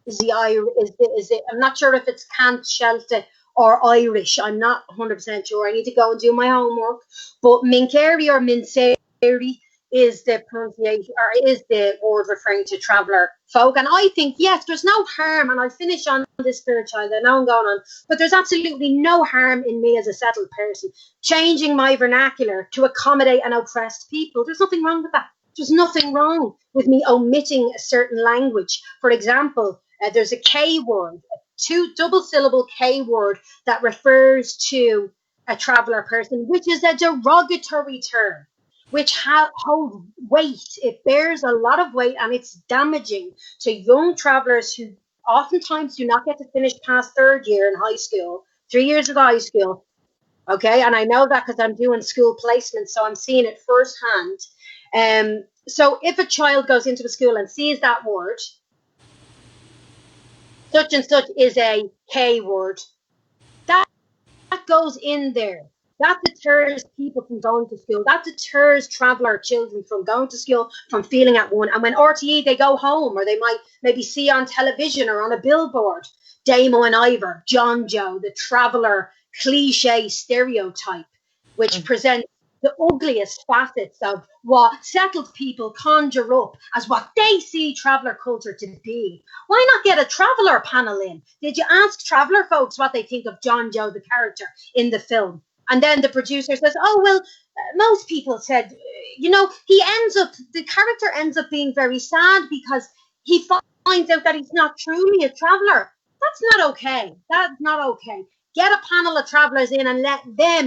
I'm not sure if it's Cant, Shelta or Irish. I'm not 100% sure. I need to go and do my homework. But Minkeri or Minseri is the pronunciation, or is the word referring to traveller folk? And I think, yes, there's no harm, and I'll finish on this spirit child, I know I'm going on, but there's absolutely no harm in me as a settled person changing my vernacular to accommodate an oppressed people. There's nothing wrong with that. There's nothing wrong with me omitting a certain language. For example, there's a K word, a double syllable K word that refers to a traveller person, which is a derogatory term, which holds weight. It bears a lot of weight, and it's damaging to young travellers who oftentimes do not get to finish past third year in high school, 3 years of high school. Okay, and I know that because I'm doing school placement, so I'm seeing it firsthand. So if a child goes into a school and sees that word, such and such is a K word, that goes in there. That deters people from going to school. That deters traveller children from going to school, from feeling at one. And when RTE, they go home, or they might maybe see on television or on a billboard, Damo and Ivor, John Joe, the traveller cliche stereotype, which presents the ugliest facets of what settled people conjure up as what they see traveller culture to be. Why not get a traveller panel in? Did you ask traveller folks what they think of John Joe, the character in the film? And then the producer says, oh, well, most people said, the character ends up being very sad because he finds out that he's not truly a traveller. That's not okay. That's not okay. Get a panel of travellers in and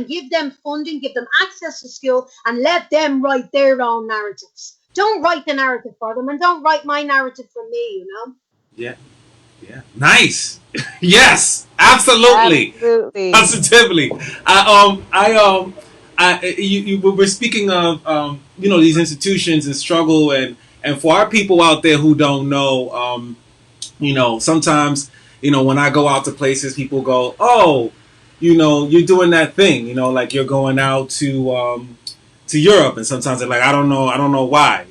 give them funding, give them access to school, and let them write their own narratives. Don't write the narrative for them, and don't write my narrative for me, Yeah. Yeah. Nice. Yes. Absolutely. Absolutely. Positively. We're speaking of these institutions and struggle, and for our people out there who don't know, sometimes when I go out to places, people go, oh, you're doing that thing, like you're going out to Europe, and sometimes they're like, I don't know why,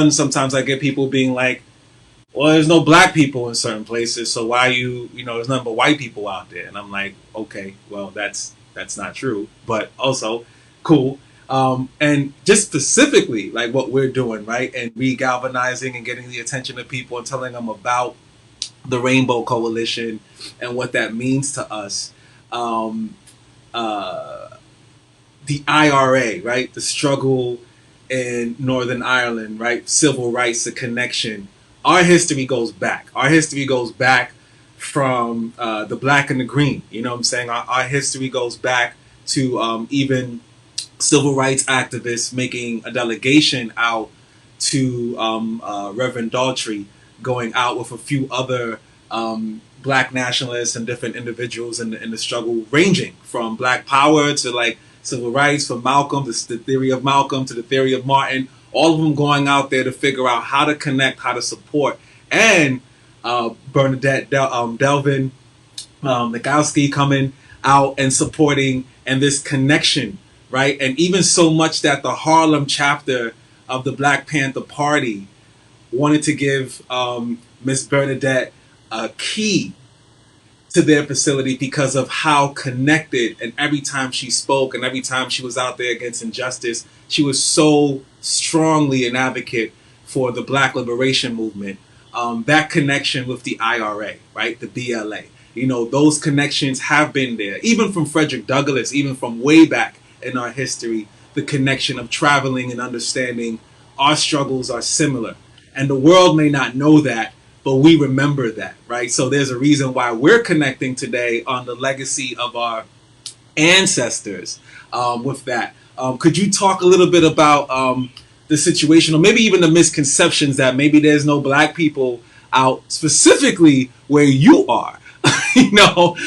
sometimes I get people being like, well, there's no black people in certain places, so why there's nothing but white people out there. And I'm like, okay, well, that's not true, but also cool. And just specifically like what we're doing, right? And re-galvanizing and getting the attention of people and telling them about the Rainbow Coalition and what that means to us. The IRA, right? The struggle in Northern Ireland, right? Civil rights, the connection. Our history goes back. Our history goes back from the black and the green. You know what I'm saying? Our history goes back to even civil rights activists making a delegation out to Reverend Daltrey, going out with a few other black nationalists and different individuals in the struggle, ranging from black power to like civil rights, from Malcolm, the theory of Malcolm to the theory of Martin, all of them going out there to figure out how to connect, how to support. And Bernadette Delvin, Mikowski coming out and supporting, and this connection, right? And even so much that the Harlem chapter of the Black Panther Party wanted to give Miss Bernadette a key to their facility because of how connected, and every time she spoke and every time she was out there against injustice, she was so strongly an advocate for the Black liberation movement. That connection with the IRA, right, the BLA, those connections have been there, even from Frederick Douglass, even from way back in our history. The connection of traveling and understanding our struggles are similar, and the world may not know that, but we remember that, right? So there's a reason why we're connecting today on the legacy of our ancestors with that. Could you talk a little bit about the situation, or maybe even the misconceptions that maybe there's no black people out specifically where you are? Could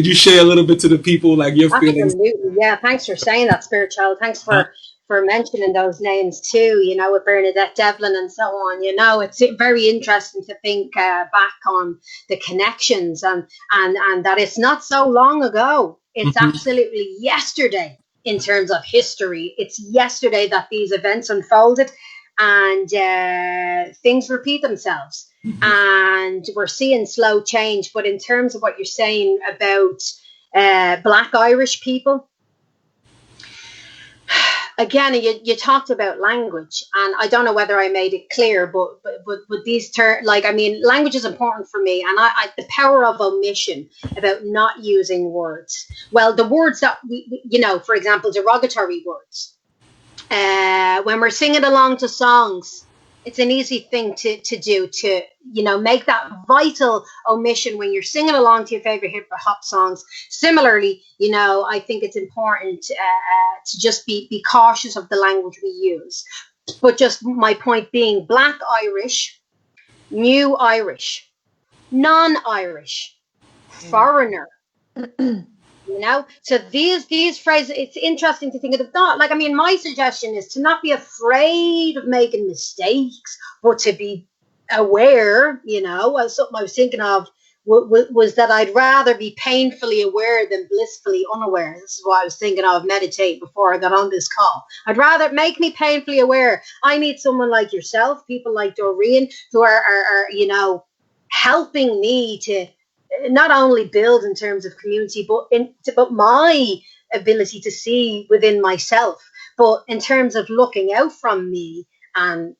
you share a little bit to the people, like your feelings? Absolutely, yeah. Thanks for saying that, Spirit Child. Thanks for mentioning those names too, with Bernadette Devlin and so on. It's very interesting to think back on the connections and that it's not so long ago. It's absolutely yesterday in terms of history. It's yesterday that these events unfolded, and things repeat themselves. And we're seeing slow change. But in terms of what you're saying about Black Irish people, again, you talked about language, and I don't know whether I made it clear, but these terms, like, I mean, language is important for me, and the power of omission, about not using words. Well, the words that we you know, for example, derogatory words. When we're singing along to songs, it's an easy thing to do, to, you know, make that vital omission when you're singing along to your favorite hip hop songs. Similarly, you know, I think it's important to just be cautious of the language we use. But just my point being, Black Irish, New Irish, non-Irish, foreigner. You know, so these phrases, it's interesting to think of the thought. Like, I mean, my suggestion is to not be afraid of making mistakes, but to be aware. You know, something I was thinking of was that I'd rather be painfully aware than blissfully unaware. This is what I was thinking of meditate before I got on this call. I'd rather make me painfully aware. I need someone like yourself, people like Doreen, who are you know, helping me to not only build in terms of community, but my ability to see within myself, but in terms of looking out from me and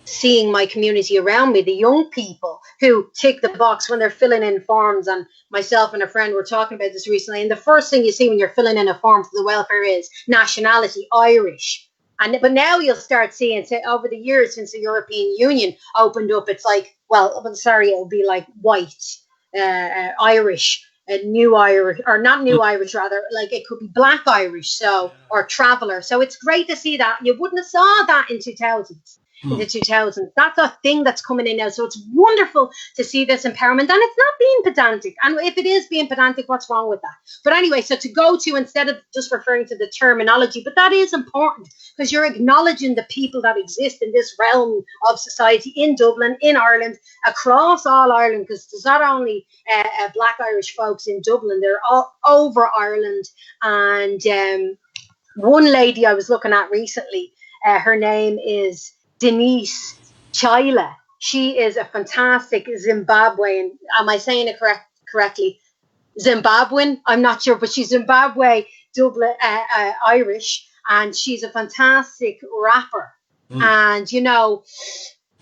seeing my community around me, the young people who tick the box when they're filling in forms. And myself and a friend were talking about this recently. And the first thing you see when you're filling in a form for the welfare is nationality, Irish. But now you'll start seeing, say, over the years since the European Union opened up, it's like, well, sorry, it'll be like white, Irish, new Irish, or not new Irish, rather, like it could be Black Irish, so, or traveller. So it's great to see that. You wouldn't have saw that in 2000s. In the 2000s, that's a thing that's coming in now. So it's wonderful to see this empowerment, and it's not being pedantic. And if it is being pedantic, what's wrong with that? But anyway, so to go to, instead of just referring to the terminology, but that is important because you're acknowledging the people that exist in this realm of society in Dublin, in Ireland, across all Ireland, because there's not only Black Irish folks in Dublin, they're all over Ireland. And one lady I was looking at recently, her name is WINDZ July. She is a fantastic Zimbabwean. Am I saying it correctly? Zimbabwean? I'm not sure, but she's Zimbabwe, Dublin, Irish, and she's a fantastic rapper. And you know,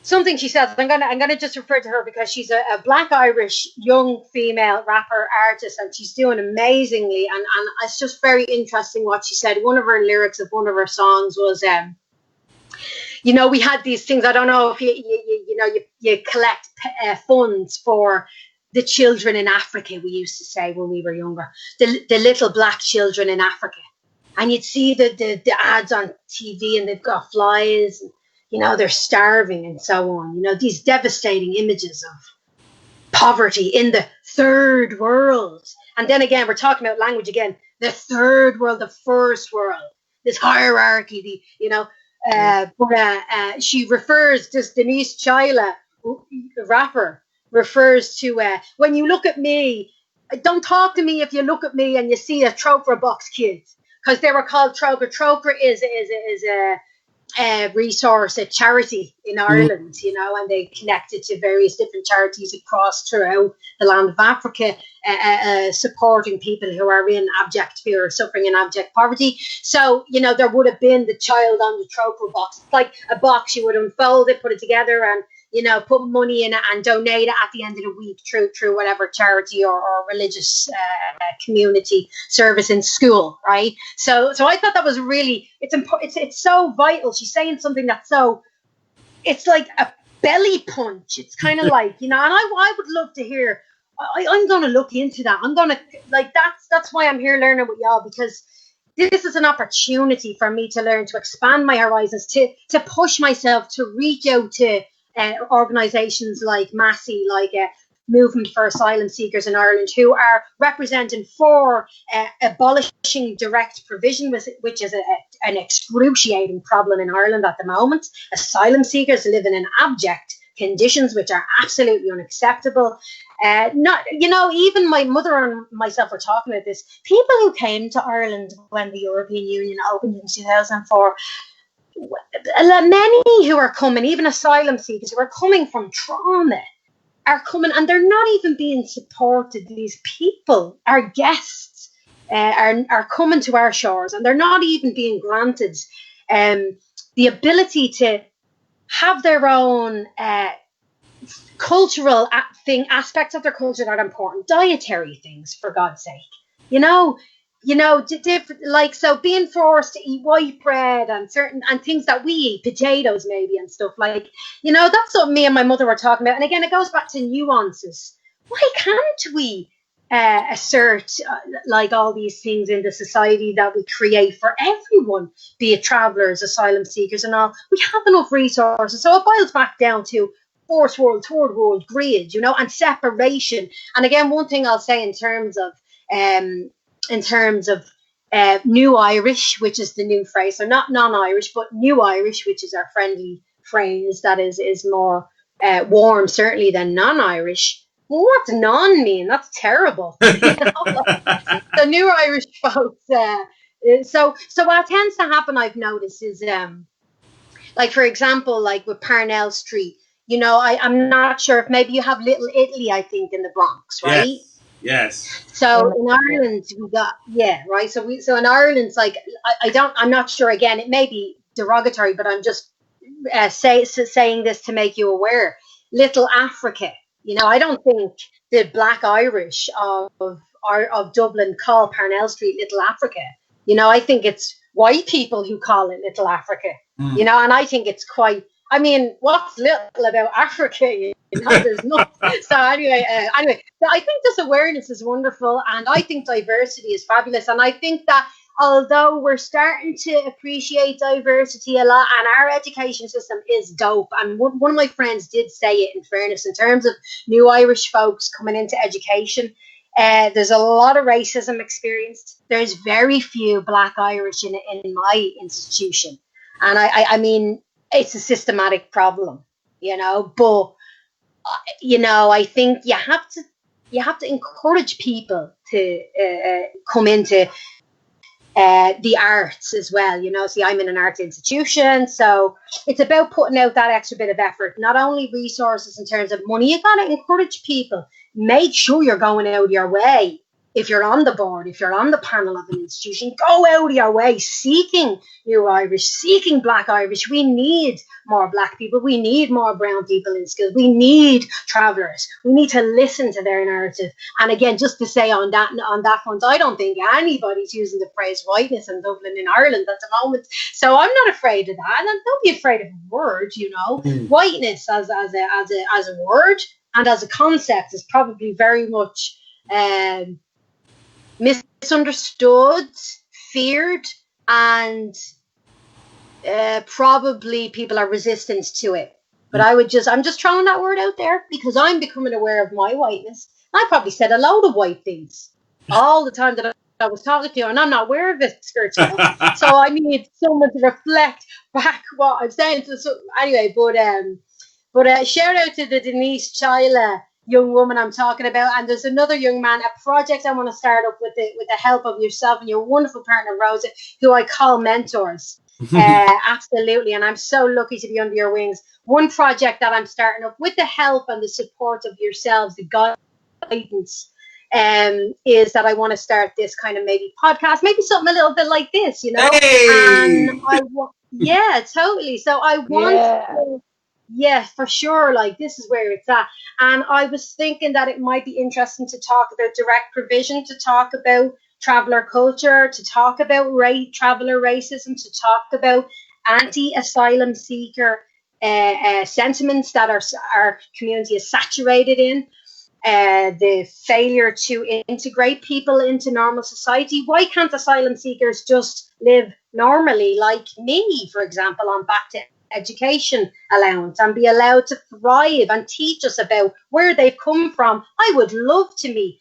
something she says, I'm gonna just refer to her because she's a Black Irish young female rapper artist, and she's doing amazingly. And it's just very interesting what she said. One of her lyrics of one of her songs was, you know, we had these things. I don't know if you collect funds for the children in Africa. We used to say when we were younger, the little black children in Africa, and you'd see the ads on TV, and they've got flies, and, you know, they're starving and so on. You know, these devastating images of poverty in the third world. And then again, we're talking about language again. The third world, the first world, this hierarchy. But she refers, just WINDZ July, rapper, refers to, when you look at me, don't talk to me if you look at me and you see a Troker box kid, because they were called Troker. Troker is a resource, a charity in Ireland, you know, and they connected to various different charities across throughout the land of Africa, supporting people who are in abject fear or suffering in abject poverty. So, you know, there would have been the child on the Troker box, like a box. You would unfold it, put it together, and, you know, put money in it and donate it at the end of the week through whatever charity or religious community service in school, right? So I thought that was really, it's so vital. She's saying something that's so, it's like a belly punch. It's kind of like, you know, and I would love to hear. I'm going to look into that. I'm going to, like, that's why I'm here learning with y'all, because this is an opportunity for me to learn, to expand my horizons, to push myself, to reach out to organisations like Massey, like Movement for Asylum Seekers in Ireland, who are representing for abolishing direct provision, which is an excruciating problem in Ireland at the moment. Asylum seekers living in abject conditions which are absolutely unacceptable. Not, you know, even my mother and myself were talking about this. People who came to Ireland when the European Union opened in 2004, many who are coming, even asylum seekers who are coming from trauma, are coming and they're not even being supported. These people, our guests, are coming to our shores, and they're not even being granted the ability to have their own cultural aspects of their culture that are important, dietary things, for God's sake. Like, so being forced to eat white bread and things that we eat, potatoes maybe and stuff, like, that's what me and my mother were talking about. And again, it goes back to nuances. Why can't we assert like all these things in the society that we create for everyone, be it travelers, asylum seekers and all? We have enough resources. So it boils back down to fourth world, third world grid, and separation. And again, one thing I'll say in terms of New Irish, which is the new phrase, so not non-Irish, but New Irish, which is our friendly phrase that is more warm, certainly, than non-Irish. Well, what's non mean? That's terrible. The New Irish folks. So what tends to happen, I've noticed, is like, for example, like with Parnell Street. I'm not sure if maybe you have Little Italy, I think, in the Bronx, right? Yes. So in Ireland we got right. So in Ireland, it's like I'm not sure. Again, it may be derogatory, but I'm just saying this to make you aware. Little Africa. I don't think the Black Irish of Dublin call Parnell Street Little Africa. I think it's white people who call it Little Africa. And I think it's quite. I mean, what's little about Africa? There's nothing. So anyway, so I think this awareness is wonderful, and I think diversity is fabulous. And I think that although we're starting to appreciate diversity a lot, and our education system is dope, and one of my friends did say it, in fairness, in terms of new Irish folks coming into education, there's a lot of racism experienced. There's very few Black Irish in my institution, and I mean, it's a systematic problem, but I think you have to encourage people to come into the arts as well. See, I'm in an art institution, so it's about putting out that extra bit of effort, not only resources in terms of money. You got to encourage people. Make sure you're going out of your way. If you're on the board, if you're on the panel of an institution, go out of your way, seeking New Irish, seeking Black Irish. We need more Black people. We need more brown people in skills. We need travellers. We need to listen to their narrative. And again, just to say on that front, I don't think anybody's using the phrase whiteness in Dublin, in Ireland at the moment. So I'm not afraid of that. And don't be afraid of a word. Whiteness as a word and as a concept is probably very much misunderstood, feared, and probably people are resistant to it. But I'm just throwing that word out there because I'm becoming aware of my whiteness. I probably said a load of white things all the time that I was talking to you, and I'm not aware of it, spiritual. So I need someone to reflect back what I'm saying. So anyway, but shout out to the Denise Chyla young woman I'm talking about, and there's another young man, a project I want to start up with the help of yourself and your wonderful partner Rosa, who I call mentors. Absolutely, and I'm so lucky to be under your wings. One project that I'm starting up with the help and the support of yourselves, the guidance, is that I want to start this kind of maybe podcast, maybe something a little bit like this, Hey! And yeah, totally. So I want yeah, for sure. Like, this is where it's at. And I was thinking that it might be interesting to talk about direct provision, to talk about traveller culture, to talk about traveller racism, to talk about anti-asylum seeker sentiments that our community is saturated in, the failure to integrate people into normal society. Why can't asylum seekers just live normally, like me, for example, on back to education allowance, and be allowed to thrive and teach us about where they've come from? I would love to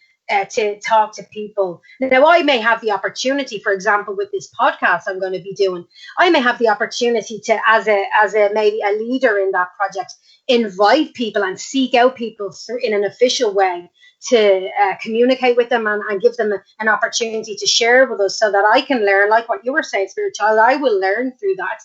talk to people. Now, I may have the opportunity, for example, with this podcast I'm going to be doing, I may have the opportunity to, as a maybe a leader in that project, invite people and seek out people in an official way to communicate with them and give them an opportunity to share with us, so that I can learn, like what you were saying, spiritual. I will learn through that.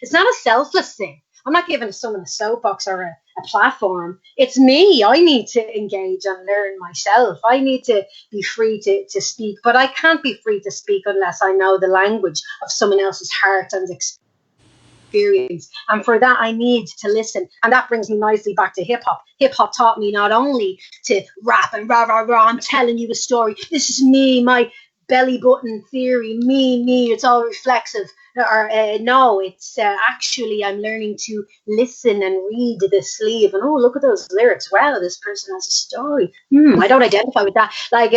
It's not a selfless thing. I'm not giving someone a soapbox or a platform. It's me. I need to engage and learn myself. I need to be free to speak, but I can't be free to speak unless I know the language of someone else's heart and experience. And for that, I need to listen. And that brings me nicely back to hip hop. Hip hop taught me not only to rap and rah, rah, rah, I'm telling you a story. This is me, my belly button theory, me, it's all reflexive. Or no, it's actually I'm learning to listen and read the sleeve and oh, look at those lyrics. Wow, this person has a story. I don't identify with that. Like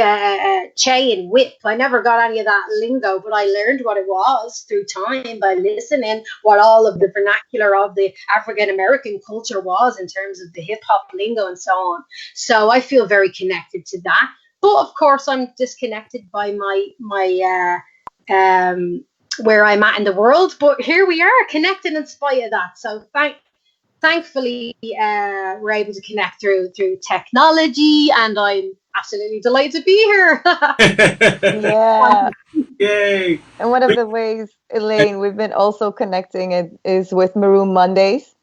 chain, whip. I never got any of that lingo, but I learned what it was through time by listening what all of the vernacular of the African American culture was in terms of the hip hop lingo and so on. So I feel very connected to that. But of course, I'm disconnected by my where I'm at in the world. But here we are, connected in spite of that. So thankfully, we're able to connect through technology, and I'm absolutely delighted to be here. Yeah. Yay! And one of the ways, Elaine, we've been also connecting is with Maroon Mondays.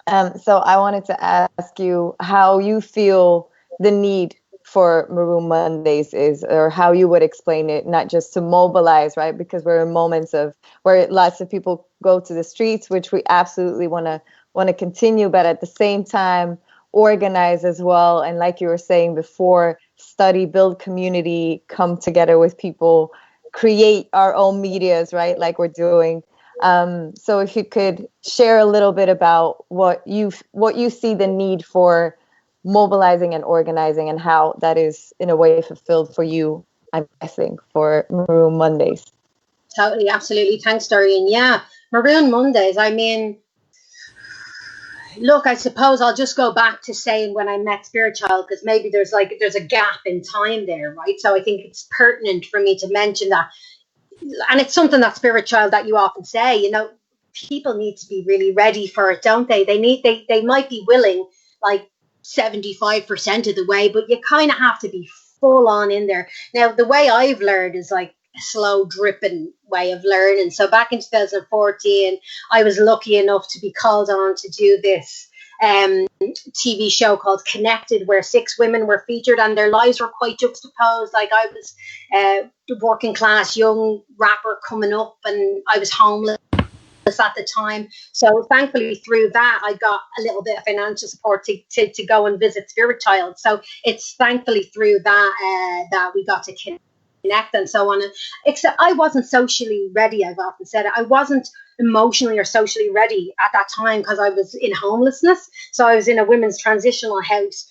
So I wanted to ask you how you feel the need for Maroon Mondays is, or how you would explain it, not just to mobilize, right? Because we're in moments of where lots of people go to the streets, which we absolutely want to continue, but at the same time organize as well. And like you were saying before, study, build community, come together with people, create our own medias, right? Like we're doing. So if you could share a little bit about what you see the need for mobilizing and organizing, and how that is in a way fulfilled for you, I think, for Maroon Mondays. Totally, absolutely. Thanks, Doreen. Yeah, Maroon Mondays. I mean, look, I suppose I'll just go back to saying when I met Spirit Child, because maybe there's a gap in time there, right? So I think it's pertinent for me to mention that. And it's something that Spirit Child that you often say, you know, people need to be really ready for it, don't they? They might be willing, like 75% of the way, but you kind of have to be full on in there. Now, the way I've learned is like a slow dripping way of learning. So back in 2014, I was lucky enough to be called on to do this TV show called Connected, where 6 women were featured and their lives were quite juxtaposed. Like I was working class young rapper coming up, and I was homeless at the time. So thankfully through that I got a little bit of financial support to go and visit Spirit Child. So it's thankfully through that that we got to connect and so on. Except I wasn't socially ready. I've often said it. I wasn't emotionally or socially ready at that time because I was in homelessness. So I was in a women's transitional house.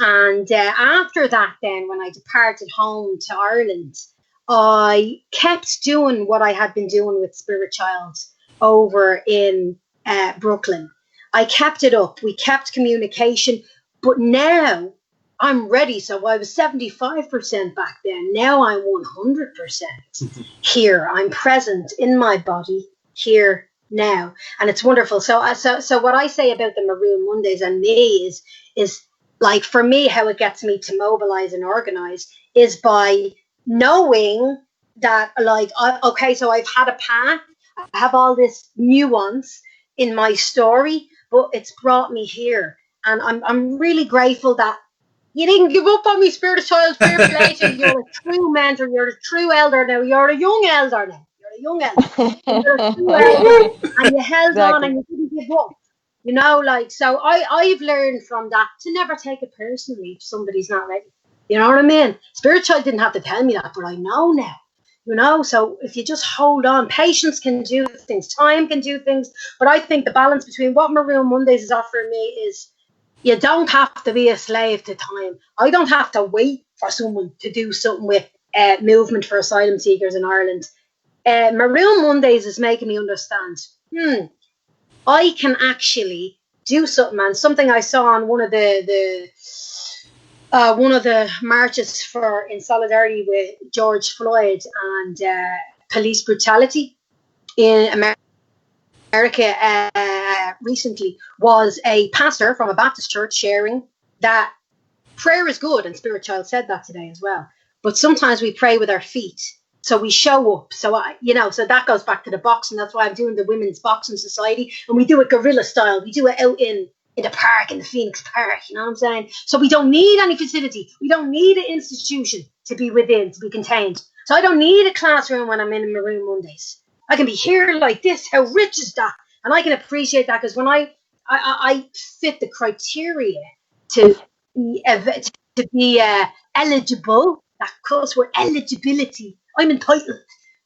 And after that, then when I departed home to Ireland, I kept doing what I had been doing with Spirit Child over in Brooklyn. I kept it up. We kept communication, but now I'm ready. So I was 75% back then. Now I'm 100% here. I'm present in my body here now, and it's wonderful. So what I say about the Maroon Mondays and me is like, for me, how it gets me to mobilize and organize is by knowing that, like, okay, so I've had a path. I have all this nuance in my story, but it's brought me here. And I'm really grateful that you didn't give up on me, Spirit Child. Fair play to you. You're a true mentor. You're a true elder now. You're a young elder now. You're a young elder. You're a true elder. And you held on and you didn't give up. You know, like, so I've learned from that to never take it personally if somebody's not ready. You know what I mean? Spirit Child didn't have to tell me that, but I know now. You know, so if you just hold on, patience can do things, time can do things. But I think the balance between what Maroon Mondays is offering me is you don't have to be a slave to time. I don't have to wait for someone to do something with movement for asylum seekers in Ireland. Maroon Mondays is making me understand, I can actually do something, and something I saw on one of the marches in solidarity with George Floyd and police brutality in America recently was a pastor from a Baptist church sharing that prayer is good, and Spirit Child said that today as well. But sometimes we pray with our feet So we show up. So so that goes back to the boxing. That's why I'm doing the Women's Boxing Society, and we do it guerrilla style. We do it out in the park, in the Phoenix Park. You know what I'm saying? So we don't need any facility. We don't need an institution to be within, to be contained. So I don't need a classroom when I'm in Maroon Mondays. I can be here like this. How rich is that? And I can appreciate that, because when I fit the criteria to be eligible. That course word eligibility. I'm entitled.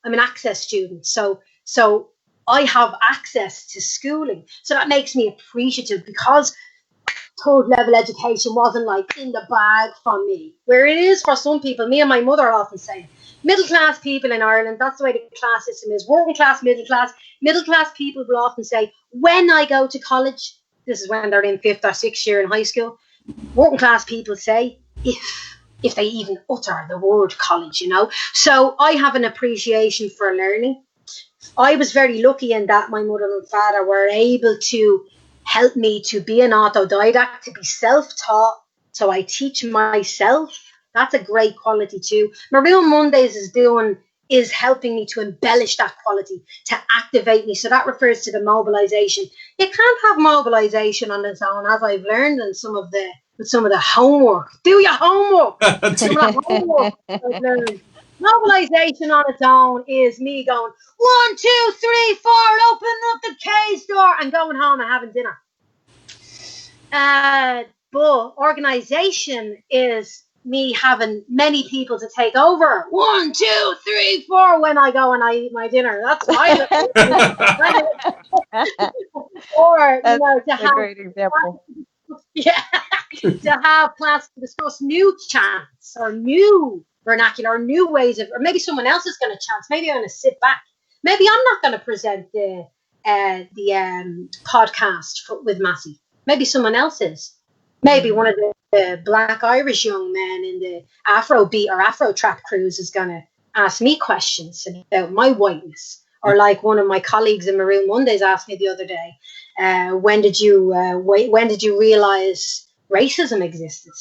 I'm an access student, so I have access to schooling. So that makes me appreciative, because third level education wasn't like in the bag for me, where it is for some people. Me and my mother often say, middle class people in Ireland, that's the way the class system is. Working class, middle class people will often say, when I go to college, this is when they're in 5th or 6th year in high school, working class people say, if they even utter the word college, So I have an appreciation for learning. I was very lucky in that my mother and father were able to help me to be an autodidact, to be self-taught. So I teach myself. That's a great quality too. Maroon Mondays is helping me to embellish that quality, to activate me. So that refers to the mobilization. You can't have mobilization on its own, as I've learned in some of the homework. Do your homework. Some of the homework I've learned. Mobilization on its own is me going 1, 2, 3, 4, open up the case door, and going home and having dinner. But organization is me having many people to take over. 1, 2, 3, 4 when I go and I eat my dinner. That's why. Or That's to a have great example. to have class to discuss new chants or new vernacular or new ways of, or maybe someone else is going to chant. Maybe I'm going to sit back. Maybe I'm not going to present the podcast with Massey. Maybe someone else is. Maybe one of the Black Irish young men in the Afrobeat or Afro trap crews is going to ask me questions about my whiteness. Or like one of my colleagues in Maroon Mondays asked me the other day, when did you realize racism existed?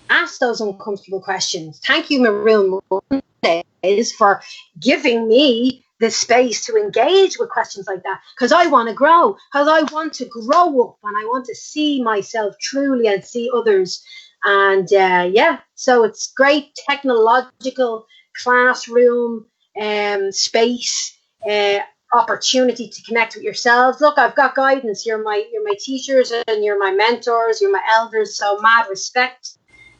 Ask those uncomfortable questions. Thank you, Maroon Mondays, for giving me the space to engage with questions like that, because I want to grow, because I want to grow up, and I want to see myself truly and see others. And so it's great technological classroom space, opportunity to connect with yourselves. Look, I've got guidance. You're my teachers, and you're my mentors, you're my elders, so mad respect.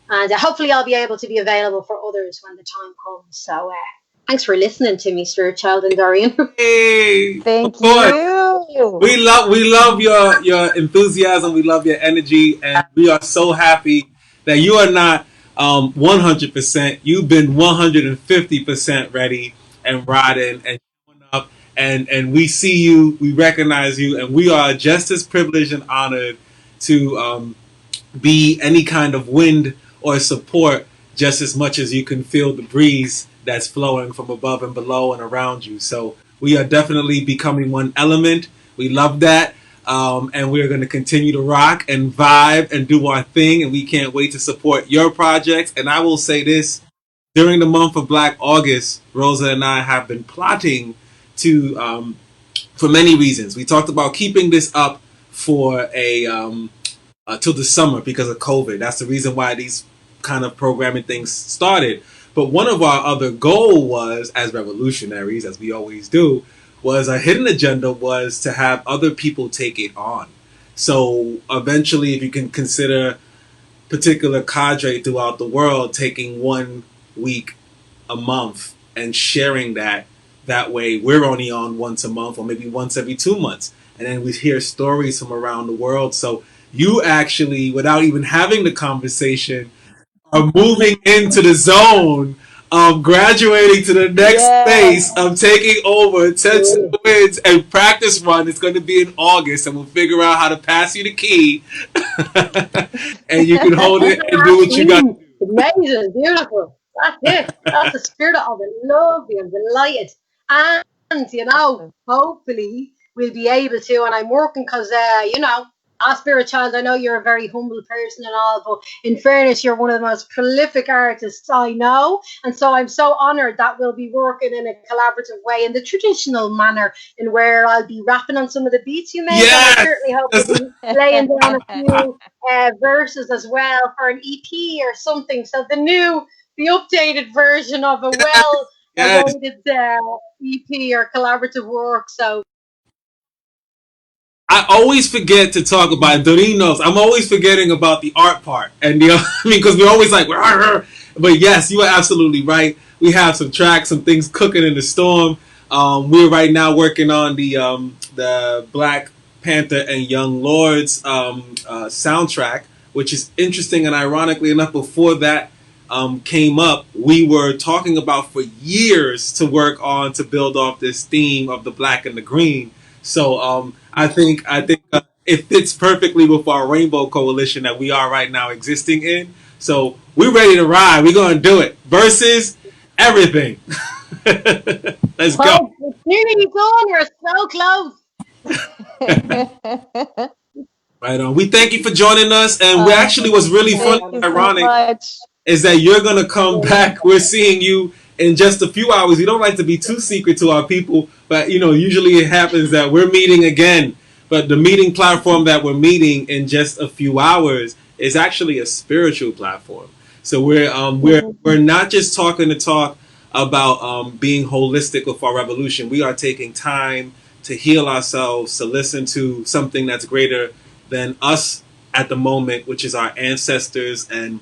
And hopefully I'll be able to be available for others when the time comes. So thanks for listening to me, Stuart, Child, and Dorian. Hey, Thank of course. you. We love your enthusiasm. We love your energy, and we are so happy that you are not 100%. You've been 150% ready and riding and showing up, and we see you, we recognize you, and we are just as privileged and honored to be any kind of wind or support, just as much as you can feel the breeze that's flowing from above and below and around you. So we are definitely becoming one element. We love that. And we're going to continue to rock and vibe and do our thing. And we can't wait to support your projects. And I will say this, during the month of Black August, Rosa and I have been plotting to, for many reasons. We talked about keeping this up for till the summer because of COVID. That's the reason why these kind of programming things started. But one of our other goal was, as revolutionaries, as we always do, was a hidden agenda was to have other people take it on. So eventually, if you can consider particular cadre throughout the world taking 1 week a month and sharing that way, we're only on once a month or maybe once every 2 months. And then we hear stories from around the world. So you actually, without even having the conversation, are moving into the zone of graduating to the next phase of taking over 10 wins and practice run. It's going to be in August, and we'll figure out how to pass you the key, and you can hold it and do what you got to do. Amazing, beautiful. That's it. That's the spirit of it. Lovely and delighted. And hopefully we'll be able to, and I'm working because, Spirit Child, I know you're a very humble person and all, but in fairness, you're one of the most prolific artists I know. And so I'm so honoured that we'll be working in a collaborative way in the traditional manner, in where I'll be rapping on some of the beats you make. And I Yes. certainly hope you'll be laying down a few verses as well for an EP or something. So the updated version of a well Yes. awaited EP or collaborative work. So I always forget to talk about Doreen knows. I'm always forgetting about the art part, and I mean, because we're always like, "Rah." But yes, you are absolutely right. We have some tracks, some things cooking in the storm. We're right now working on the Black Panther and Young Lords soundtrack, which is interesting. And ironically enough, before that came up, we were talking about for years to work on to build off this theme of the black and the green. So I think it fits perfectly with our rainbow coalition that we are right now existing in. So we're ready to ride. We're gonna do it. Versus everything. Let's go. well, it's nearly gone. We're so close. Right on. We thank you for joining us, and we actually was really fun Thank and you so ironic much. is that you're gonna come back. We're seeing you in just a few hours. We don't like to be too secret to our people, but usually it happens that we're meeting again. But the meeting platform that we're meeting in just a few hours is actually a spiritual platform. So we're not just talking to talk about being holistic with our revolution. We are taking time to heal ourselves, to listen to something that's greater than us at the moment, which is our ancestors and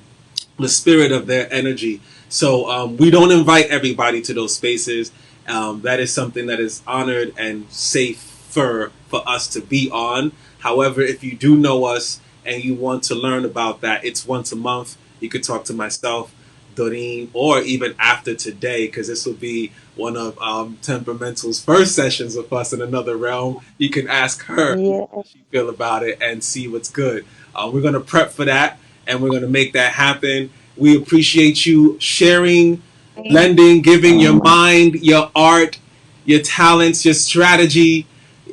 the spirit of their energy. So we don't invite everybody to those spaces. That is something that is honored and safer for us to be on. However, if you do know us and you want to learn about that, it's once a month. You could talk to myself, Doreen, or even after today, because this will be one of Temperamental's first sessions with us in another realm. You can ask her Yeah. how she feel about it and see what's good. We're going to prep for that, and we're going to make that happen. We appreciate you sharing, lending, giving your mind, your art, your talents, your strategy.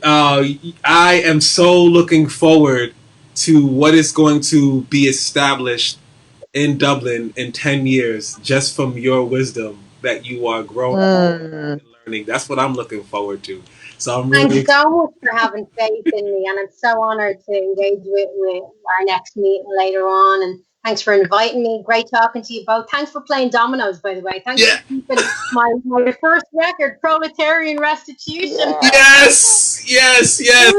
I am so looking forward to what is going to be established in Dublin in 10 years just from your wisdom that you are growing and learning. That's what I'm looking forward to. So I'm really Thanks excited. so much for having faith in me, and I'm so honoured to engage with our next meeting later on. And thanks for inviting me. Great talking to you both. Thanks for playing dominoes, by the way. Thanks Yeah. for keeping my first record, Proletarian Restitution. Yes. Yes. Yes.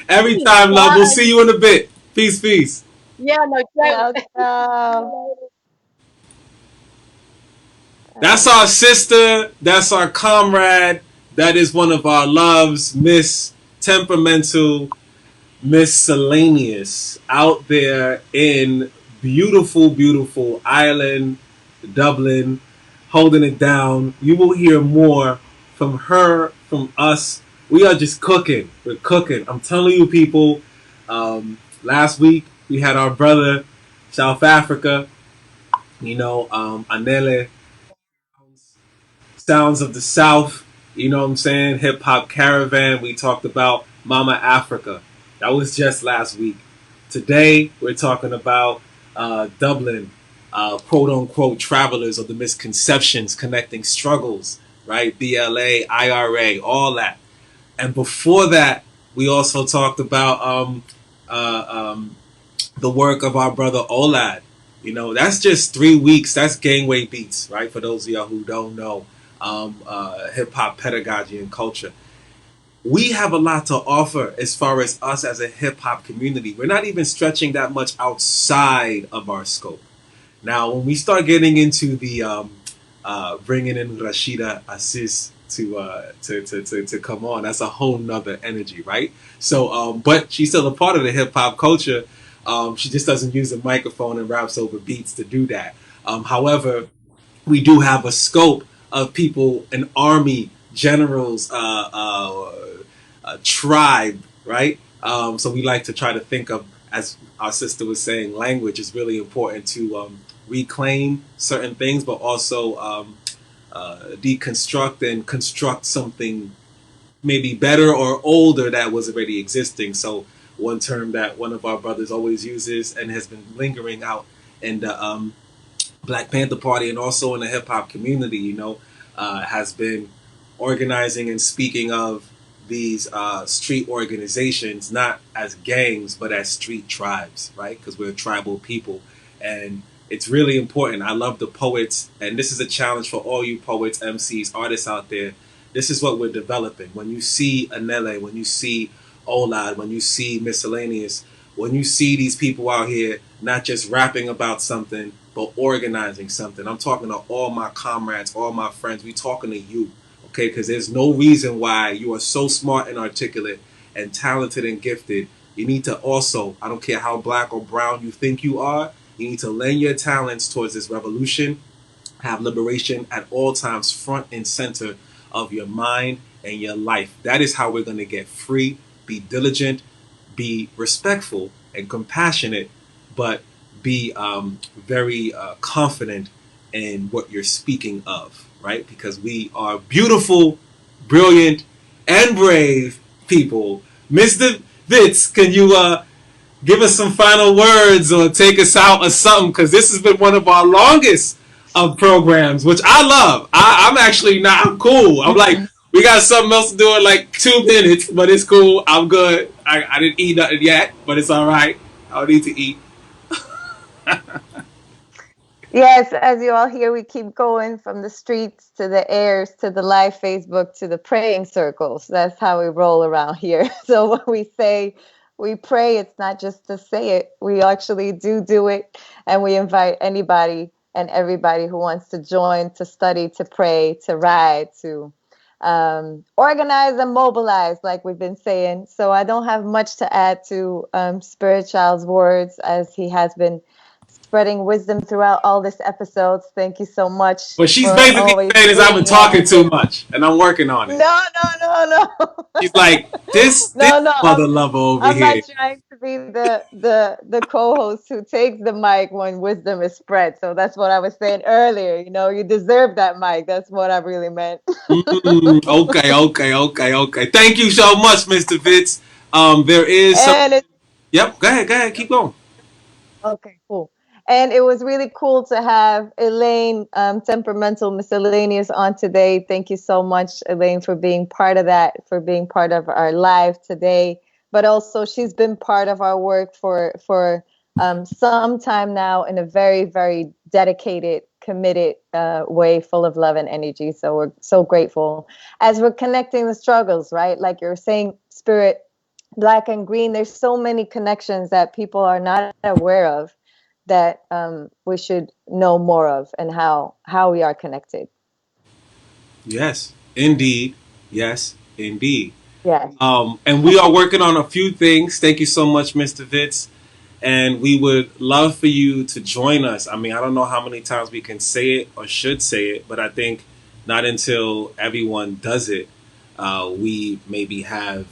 Every time, love. We'll Yeah, see you in a bit. Peace, peace. yeah, no doubt. Welcome. That's our sister. That's our comrade. That is one of our loves, Miss Temperamental, Miscellaneous, out there in beautiful, beautiful Ireland, Dublin, holding it down. You will hear more from her, from us. We are just cooking. We're cooking. I'm telling you, people. Last week we had our brother, South Africa. Anele, Sounds of the South. You know what I'm saying? Hip Hop Caravan. We talked about Mama Africa. That was just last week. Today, we're talking about Dublin, quote unquote, travelers of the misconceptions, connecting struggles, right? BLA, IRA, all that. And before that, we also talked about the work of our brother Olad. That's just 3 weeks. That's Gangway Beats, right? For those of y'all who don't know hip hop pedagogy and culture. We have a lot to offer as far as us as a hip hop community. We're not even stretching that much outside of our scope. Now, when we start getting into the bringing in Rashida Assis to come on, that's a whole nother energy, right? So, but she's still a part of the hip hop culture. She just doesn't use a microphone and raps over beats to do that. However, we do have a scope of people, an army, generals, a tribe, right? So we like to try to think of, as our sister was saying, language is really important to reclaim certain things, but also deconstruct and construct something maybe better or older that was already existing. So one term that one of our brothers always uses and has been lingering out in the Black Panther Party and also in the hip hop community, has been organizing and speaking of these street organizations, not as gangs, but as street tribes, right? Because we're a tribal people. And it's really important. I love the poets, and this is a challenge for all you poets, MCs, artists out there. This is what we're developing. When you see Anele, when you see Olad, when you see Miscellaneous, when you see these people out here not just rapping about something, but organizing something. I'm talking to all my comrades, all my friends. We talking to you, okay? Because there's no reason why you are so smart and articulate and talented and gifted. You need to also, I don't care how black or brown you think you are, you need to lend your talents towards this revolution, have liberation at all times front and center of your mind and your life. That is how we're going to get free. Be diligent, be respectful and compassionate, but be very confident in what you're speaking of, right? Because we are beautiful, brilliant, and brave people. Mr. Vitz, can you give us some final words or take us out or something? Because this has been one of our longest of programs, which I love. I'm actually not, I'm cool. I'm like, we got something else to do in like 2 minutes, but it's cool. I'm good. I didn't eat nothing yet, but it's all right. I don't need to eat. Yes, as you all hear, we keep going from the streets to the airs to the live Facebook to the praying circles. That's how we roll around here. So when we say we pray, it's not just to say it. We actually do it. And we invite anybody and everybody who wants to join, to study, to pray, to ride, to organize and mobilize, like we've been saying. So I don't have much to add to Spirit Child's words, as he has been spreading wisdom throughout all this episodes. Thank you so much. What she's basically saying is I've been talking too much, and I'm working on it. No. She's like, this mother lover over I'm here. not trying to be the co-host who takes the mic when wisdom is spread. So that's what I was saying earlier. You deserve that mic. That's what I really meant. Okay. Thank you so much, Mr. Vitz. There is some... Yep, go ahead, keep going. Okay, cool. And it was really cool to have Elaine, Temperamental Miscellaneous, on today. Thank you so much, Elaine, for being part of that, for being part of our live today. But also, she's been part of our work for some time now in a very, very dedicated, committed way, full of love and energy. So we're so grateful. As we're connecting the struggles, right? Like you're saying, Spirit, Black and Green, there's so many connections that people are not aware of, that we should know more of, and how we are connected. Yes, indeed. Yes, indeed. Yes. And we are working on a few things. Thank you so much, Mr. Vitz. And we would love for you to join us. I mean, I don't know how many times we can say it or should say it, but I think not until everyone does it, we maybe have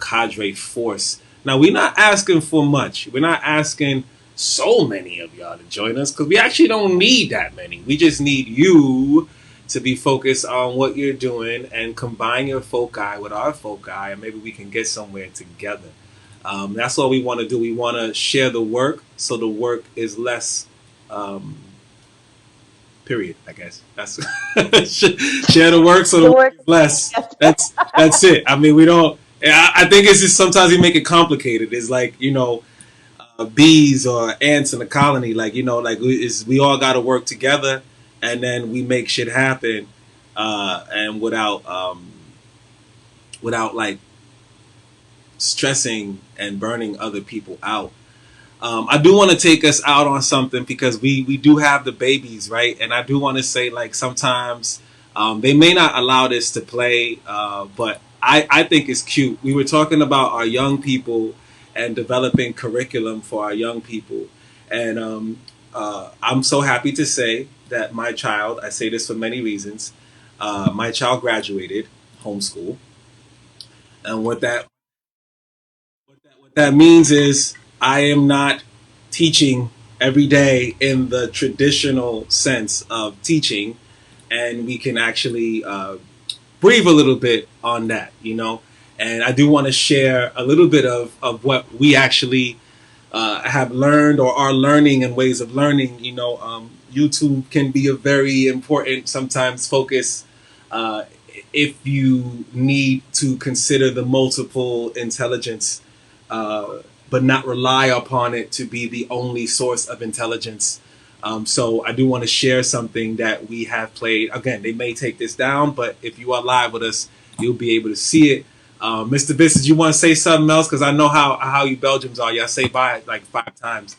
cadre force. Now, we're not asking for much. We're not asking so many of y'all to join us, because we actually don't need that many. We just need you to be focused on what you're doing and combine your foci with our foci, and maybe we can get somewhere together. That's what we want to do. We want to share the work, so the work is less. Period. I guess that's share the work, so the work is less. That's it. I mean, we don't. I think it's just sometimes we make it complicated. It's like, bees or ants in a colony. Like, we all got to work together, and then we make shit happen, and without like stressing and burning other people out. I do want to take us out on something, because we do have the babies, right? And I do want to say, like, sometimes they may not allow this to play, but I think it's cute. We were talking about our young people and developing curriculum for our young people. And I'm so happy to say that my child, I say this for many reasons, my child graduated homeschool. And what that means is I am not teaching every day in the traditional sense of teaching, and we can actually breathe a little bit on that, you know. And I do want to share a little bit of what we actually have learned or are learning and ways of learning. You know, YouTube can be a very important sometimes focus if you need to consider the multiple intelligence, but not rely upon it to be the only source of intelligence. So I do want to share something that we have played. Again, they may take this down, but if you are live with us, you'll be able to see it. Mr. Bissett, you want to say something else? Because I know how you Belgians are. Y'all say bye like 5 times.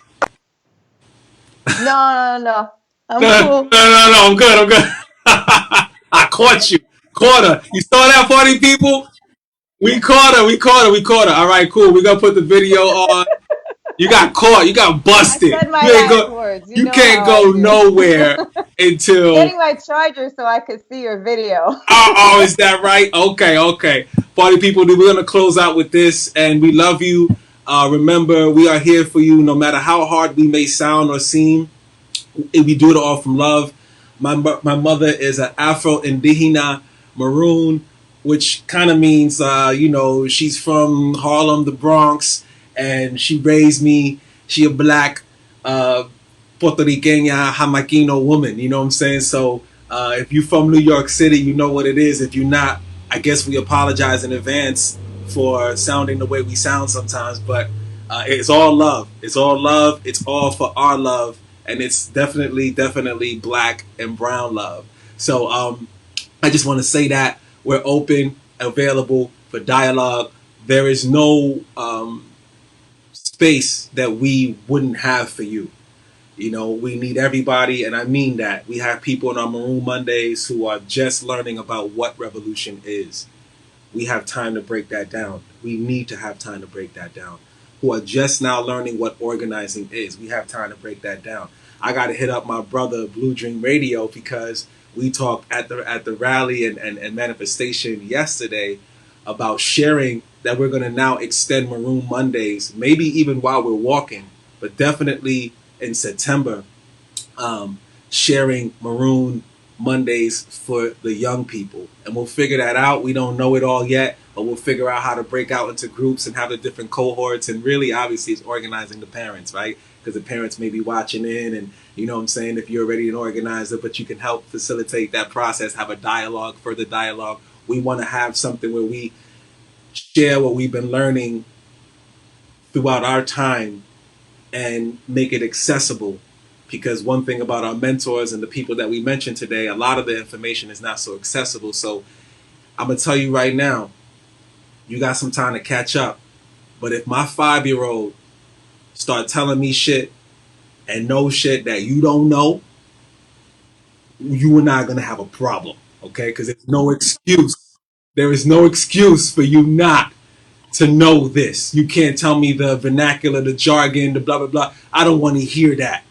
No. I'm No, cool. no. I'm good. I caught you. Caught her. You saw that, 40 people? We caught her. All right, cool. We're going to put the video on. You got caught. You got busted. I said my You ain't last go. words. You You know can't how I go do. nowhere until. Getting my charger so I could see your video. Oh, is that right? Okay. Party people, we're going to close out with this, and we love you. Remember, we are here for you no matter how hard we may sound or seem. We do it all from love. My mother is an Afro-Indígena Maroon, which kind of means, she's from Harlem, the Bronx, and she raised me. She a black Puerto Riqueña Jamaquino woman, you know what I'm saying? So if you're from New York City, you know what it is. If you're not, I guess we apologize in advance for sounding the way we sound sometimes, but it's all love. It's all love. It's all for our love. And it's definitely black and brown love. So I just want to say that we're open, available for dialogue. There is no space that we wouldn't have for you. You know, we need everybody, and I mean that. We have people on our Maroon Mondays who are just learning about what revolution is. We have time to break that down. We need to have time to break that down. Who are just now learning what organizing is. We have time to break that down. I got to hit up my brother Blue Dream Radio because we talked at the rally and manifestation yesterday about sharing that we're going to now extend Maroon Mondays, maybe even while we're walking, but definitely in September, sharing Maroon Mondays for the young people. And we'll figure that out. We don't know it all yet, but we'll figure out how to break out into groups and have the different cohorts. And really, obviously, it's organizing the parents, right? Because the parents may be watching in, and you know what I'm saying, if you're already an organizer, but you can help facilitate that process, have a dialogue, further dialogue. We want to have something where we share what we've been learning throughout our time and make it accessible. Because one thing about our mentors and the people that we mentioned today, a lot of the information is not so accessible. So I'm going to tell you right now, you got some time to catch up. But if my 5-year-old start telling me shit and know shit that you don't know, you and I are going to have a problem. Okay? Because there's no excuse. There is no excuse for you not to know this. You can't tell me the vernacular, the jargon, the blah, blah, blah. I don't want to hear that.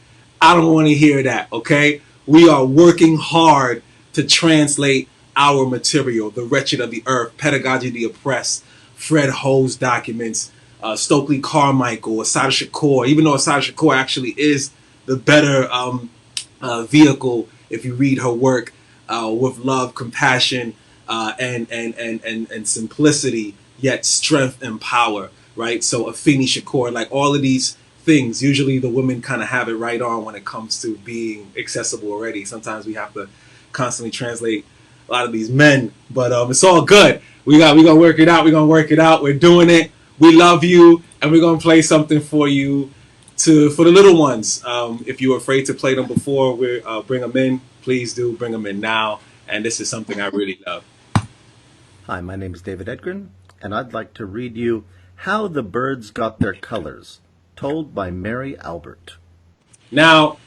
Okay? We are working hard to translate our material, The Wretched of the Earth, Pedagogy of the Oppressed, Fred Ho's documents, Stokely Carmichael, Asada Shakur, even though Asada Shakur actually is the better vehicle if you read her work with love, compassion, and simplicity, yet strength and power, right? So Afeni Shakur, like all of these things, usually the women kind of have it right on when it comes to being accessible already. Sometimes we have to constantly translate a lot of these men, but it's all good. We're gonna work it out. We're doing it. We love you, and we're gonna play something for you for the little ones. If you were afraid to play them before, we bring them in. Please do bring them in now. And this is something I really love. Hi, my name is David Edgren, and I'd like to read you How the Birds Got Their Colors, told by Mary Albert. Now,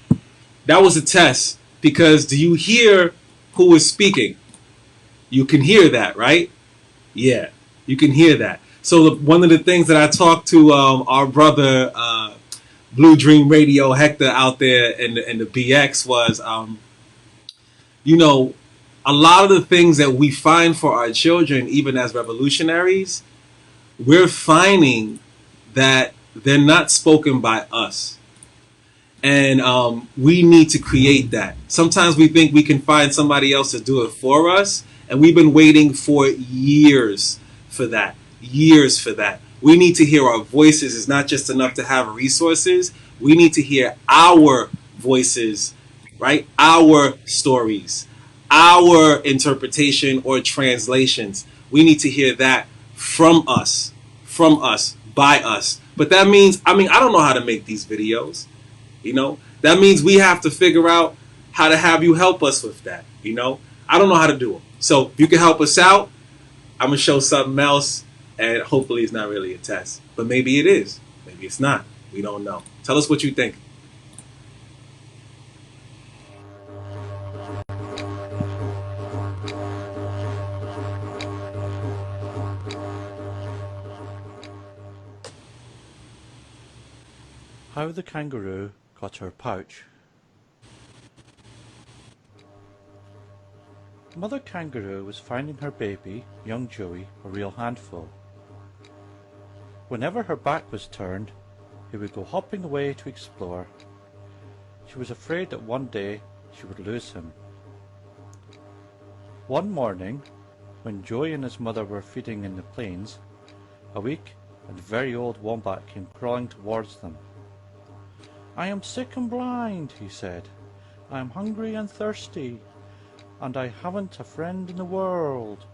that was a test, because do you hear who is speaking? You can hear that, right? Yeah, you can hear that. So one of the things that I talked to our brother Blue Dream Radio Hector out there in the BX was, a lot of the things that we find for our children, even as revolutionaries, we're finding that they're not spoken by us. And we need to create that. Sometimes we think we can find somebody else to do it for us, And we've been waiting for years for that. Years for that. We need to hear our voices. It's not just enough to have resources. We need to hear our voices, right? Our stories, our interpretation or translations. We need to hear that from us, by us. But that means, I don't know how to make these videos, That means we have to figure out how to have you help us with that, I don't know how to do them. So if you can help us out, I'm going to show something else, and hopefully it's not really a test. But maybe it is. Maybe it's not. We don't know. Tell us what you think. How the kangaroo got her pouch. Mother kangaroo was finding her baby, young Joey, a real handful. Whenever her back was turned, he would go hopping away to explore. She was afraid that one day she would lose him. One morning, when Joey and his mother were feeding in the plains, a weak and very old wombat came crawling towards them. "I am sick and blind," he said. "I am hungry and thirsty, and I haven't a friend in the world."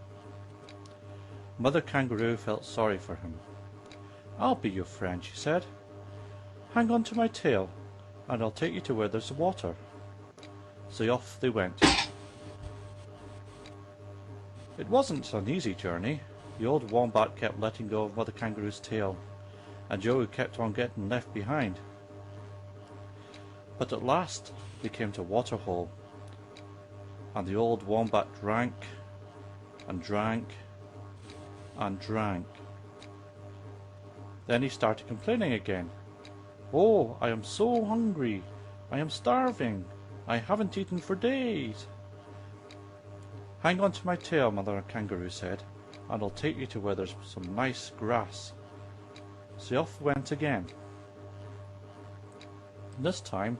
Mother kangaroo felt sorry for him. "I'll be your friend," she said. "Hang on to my tail, and I'll take you to where there's water." So off they went. It wasn't an easy journey. The old wombat kept letting go of Mother kangaroo's tail, and Joey kept on getting left behind. But at last they came to a water hole, and the old wombat drank and drank and drank. Then he started complaining again. "Oh, I am so hungry. I am starving. I haven't eaten for days." "Hang on to my tail," Mother kangaroo said, "and I'll take you to where there's some nice grass." So off went again. This time,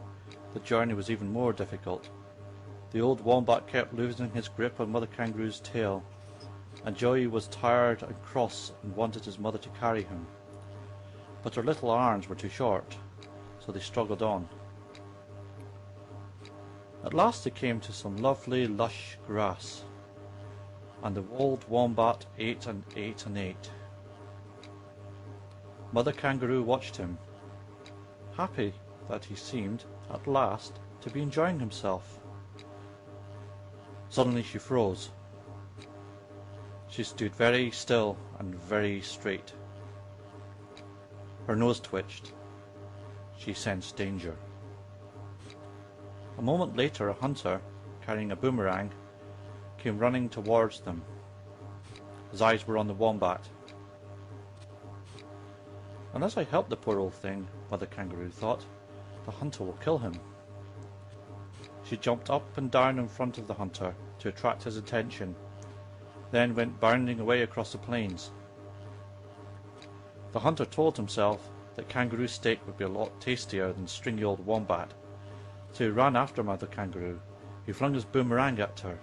the journey was even more difficult. The old wombat kept losing his grip on Mother kangaroo's tail, and Joey was tired and cross and wanted his mother to carry him. But her little arms were too short, so they struggled on. At last they came to some lovely lush grass, and the old wombat ate and ate and ate. Mother kangaroo watched him, happy that he seemed, at last, to be enjoying himself. Suddenly she froze. She stood very still and very straight. Her nose twitched. She sensed danger. A moment later, a hunter, carrying a boomerang, came running towards them. His eyes were on the wombat. "Unless I help the poor old thing," Mother kangaroo thought, "the hunter will kill him." She jumped up and down in front of the hunter to attract his attention, then went bounding away across the plains. The hunter told himself that kangaroo steak would be a lot tastier than stringy old wombat, so he ran after Mother kangaroo. He flung his boomerang at her.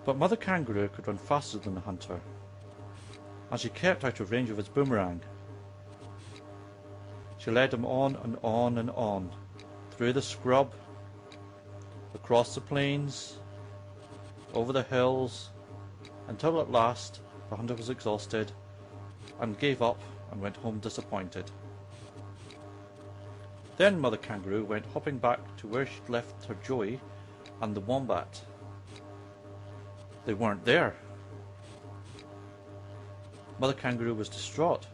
But Mother kangaroo could run faster than the hunter, and she kept out of range of his boomerang. She led him on and on and on, through the scrub, across the plains, over the hills, until at last the hunter was exhausted and gave up and went home disappointed. Then Mother kangaroo went hopping back to where she'd left her Joey and the wombat. They weren't there. Mother kangaroo was distraught.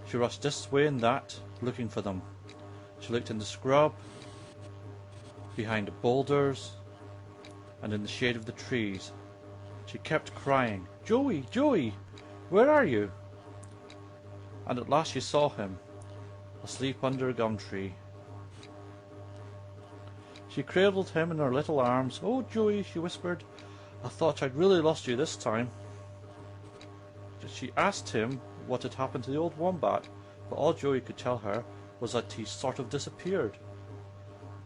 She rushed this way and that, looking for them. She looked in the scrub, behind the boulders, and in the shade of the trees. She kept crying, "Joey, Joey, where are you?" And at last she saw him, asleep under a gum tree. She cradled him in her little arms. "Oh, Joey," she whispered, "I thought I'd really lost you this time." She asked him what had happened to the old wombat, but all Joey could tell her was that he sort of disappeared.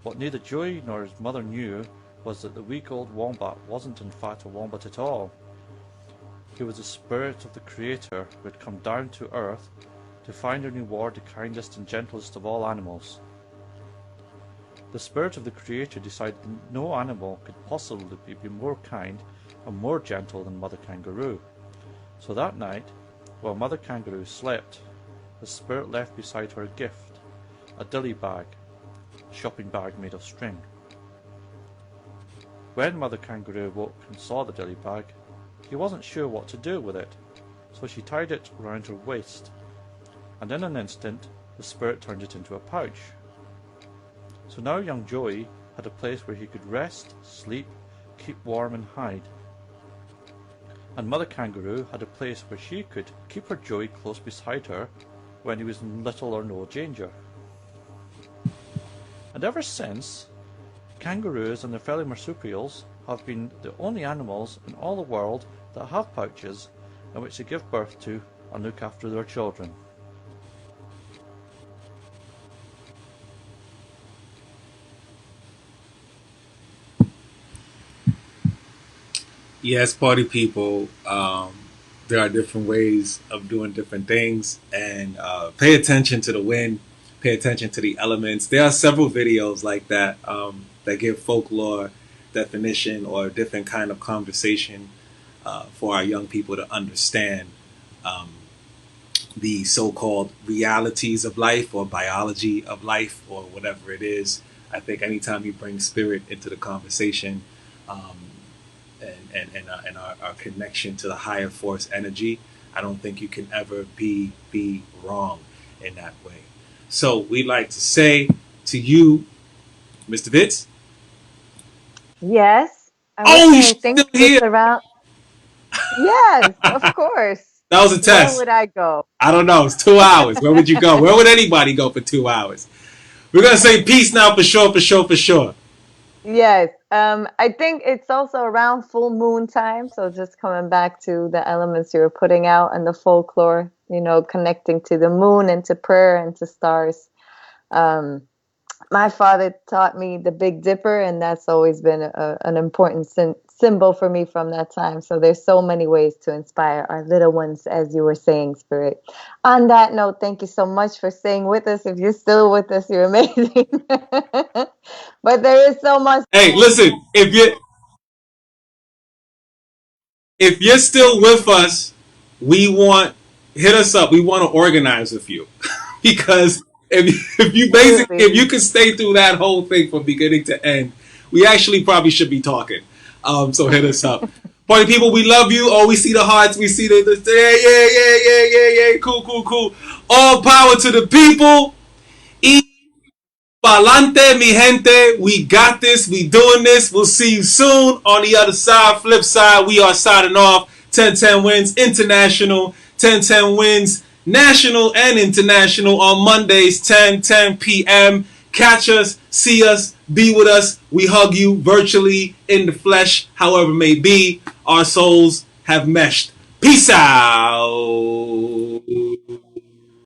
What neither Joey nor his mother knew was that the weak old wombat wasn't in fact a wombat at all. He was the spirit of the Creator who had come down to earth to find and reward the kindest and gentlest of all animals. The spirit of the Creator decided that no animal could possibly be more kind and more gentle than Mother Kangaroo. So that night, while Mother Kangaroo slept, the spirit left beside her a gift, a dilly bag, a shopping bag made of string. When Mother Kangaroo woke and saw the dilly bag, she wasn't sure what to do with it, so she tied it round her waist, and in an instant the spirit turned it into a pouch. So now young Joey had a place where he could rest, sleep, keep warm and hide. And Mother Kangaroo had a place where she could keep her Joey close beside her when he was in little or no danger. And ever since, kangaroos and their fellow marsupials have been the only animals in all the world that have pouches in which to give birth to and look after their children. Yes, party people. There are different ways of doing different things, and pay attention to the wind. Pay attention to the elements. There are several videos like that that give folklore definition or a different kind of conversation for our young people to understand the so-called realities of life or biology of life or whatever it is. I think anytime you bring spirit into the conversation, and our connection to the higher force energy, I don't think you can ever be wrong in that way. So we'd like to say to you, Mr. Vitz. Yes. Oh, you I think still here? it's around. Yes, of course. That was a Where test. would I go? I don't know. It's 2 hours. Where would you go? Where would anybody go for 2 hours? We're gonna say peace now for sure, for sure, for sure. Yes. I think it's also around full moon time. So just coming back to the elements you were putting out and the folklore, connecting to the moon and to prayer and to stars. My father taught me the Big Dipper, and that's always been an important symbol for me from that time. So there's so many ways to inspire our little ones, as you were saying, Spirit. On that note, thank you so much for staying with us. If you're still with us, you're amazing. But there is so much. Hey, listen, if you're still with us, hit us up. We want to organize with you. Because if you can stay through that whole thing from beginning to end, we actually probably should be talking. So hit us up. Party people, we love you. Oh, we see the hearts. We see the yeah. Cool. All power to the people. Pa'lante, mi gente. We got this. We doing this. We'll see you soon on the other side. Flip side, we are signing off. 1010 WINDZ International. 1010 WINDZ National and International on Mondays, 10 p.m. Catch us, see us, be with us. We hug you virtually, in the flesh, however it may be. Our souls have meshed. Peace out.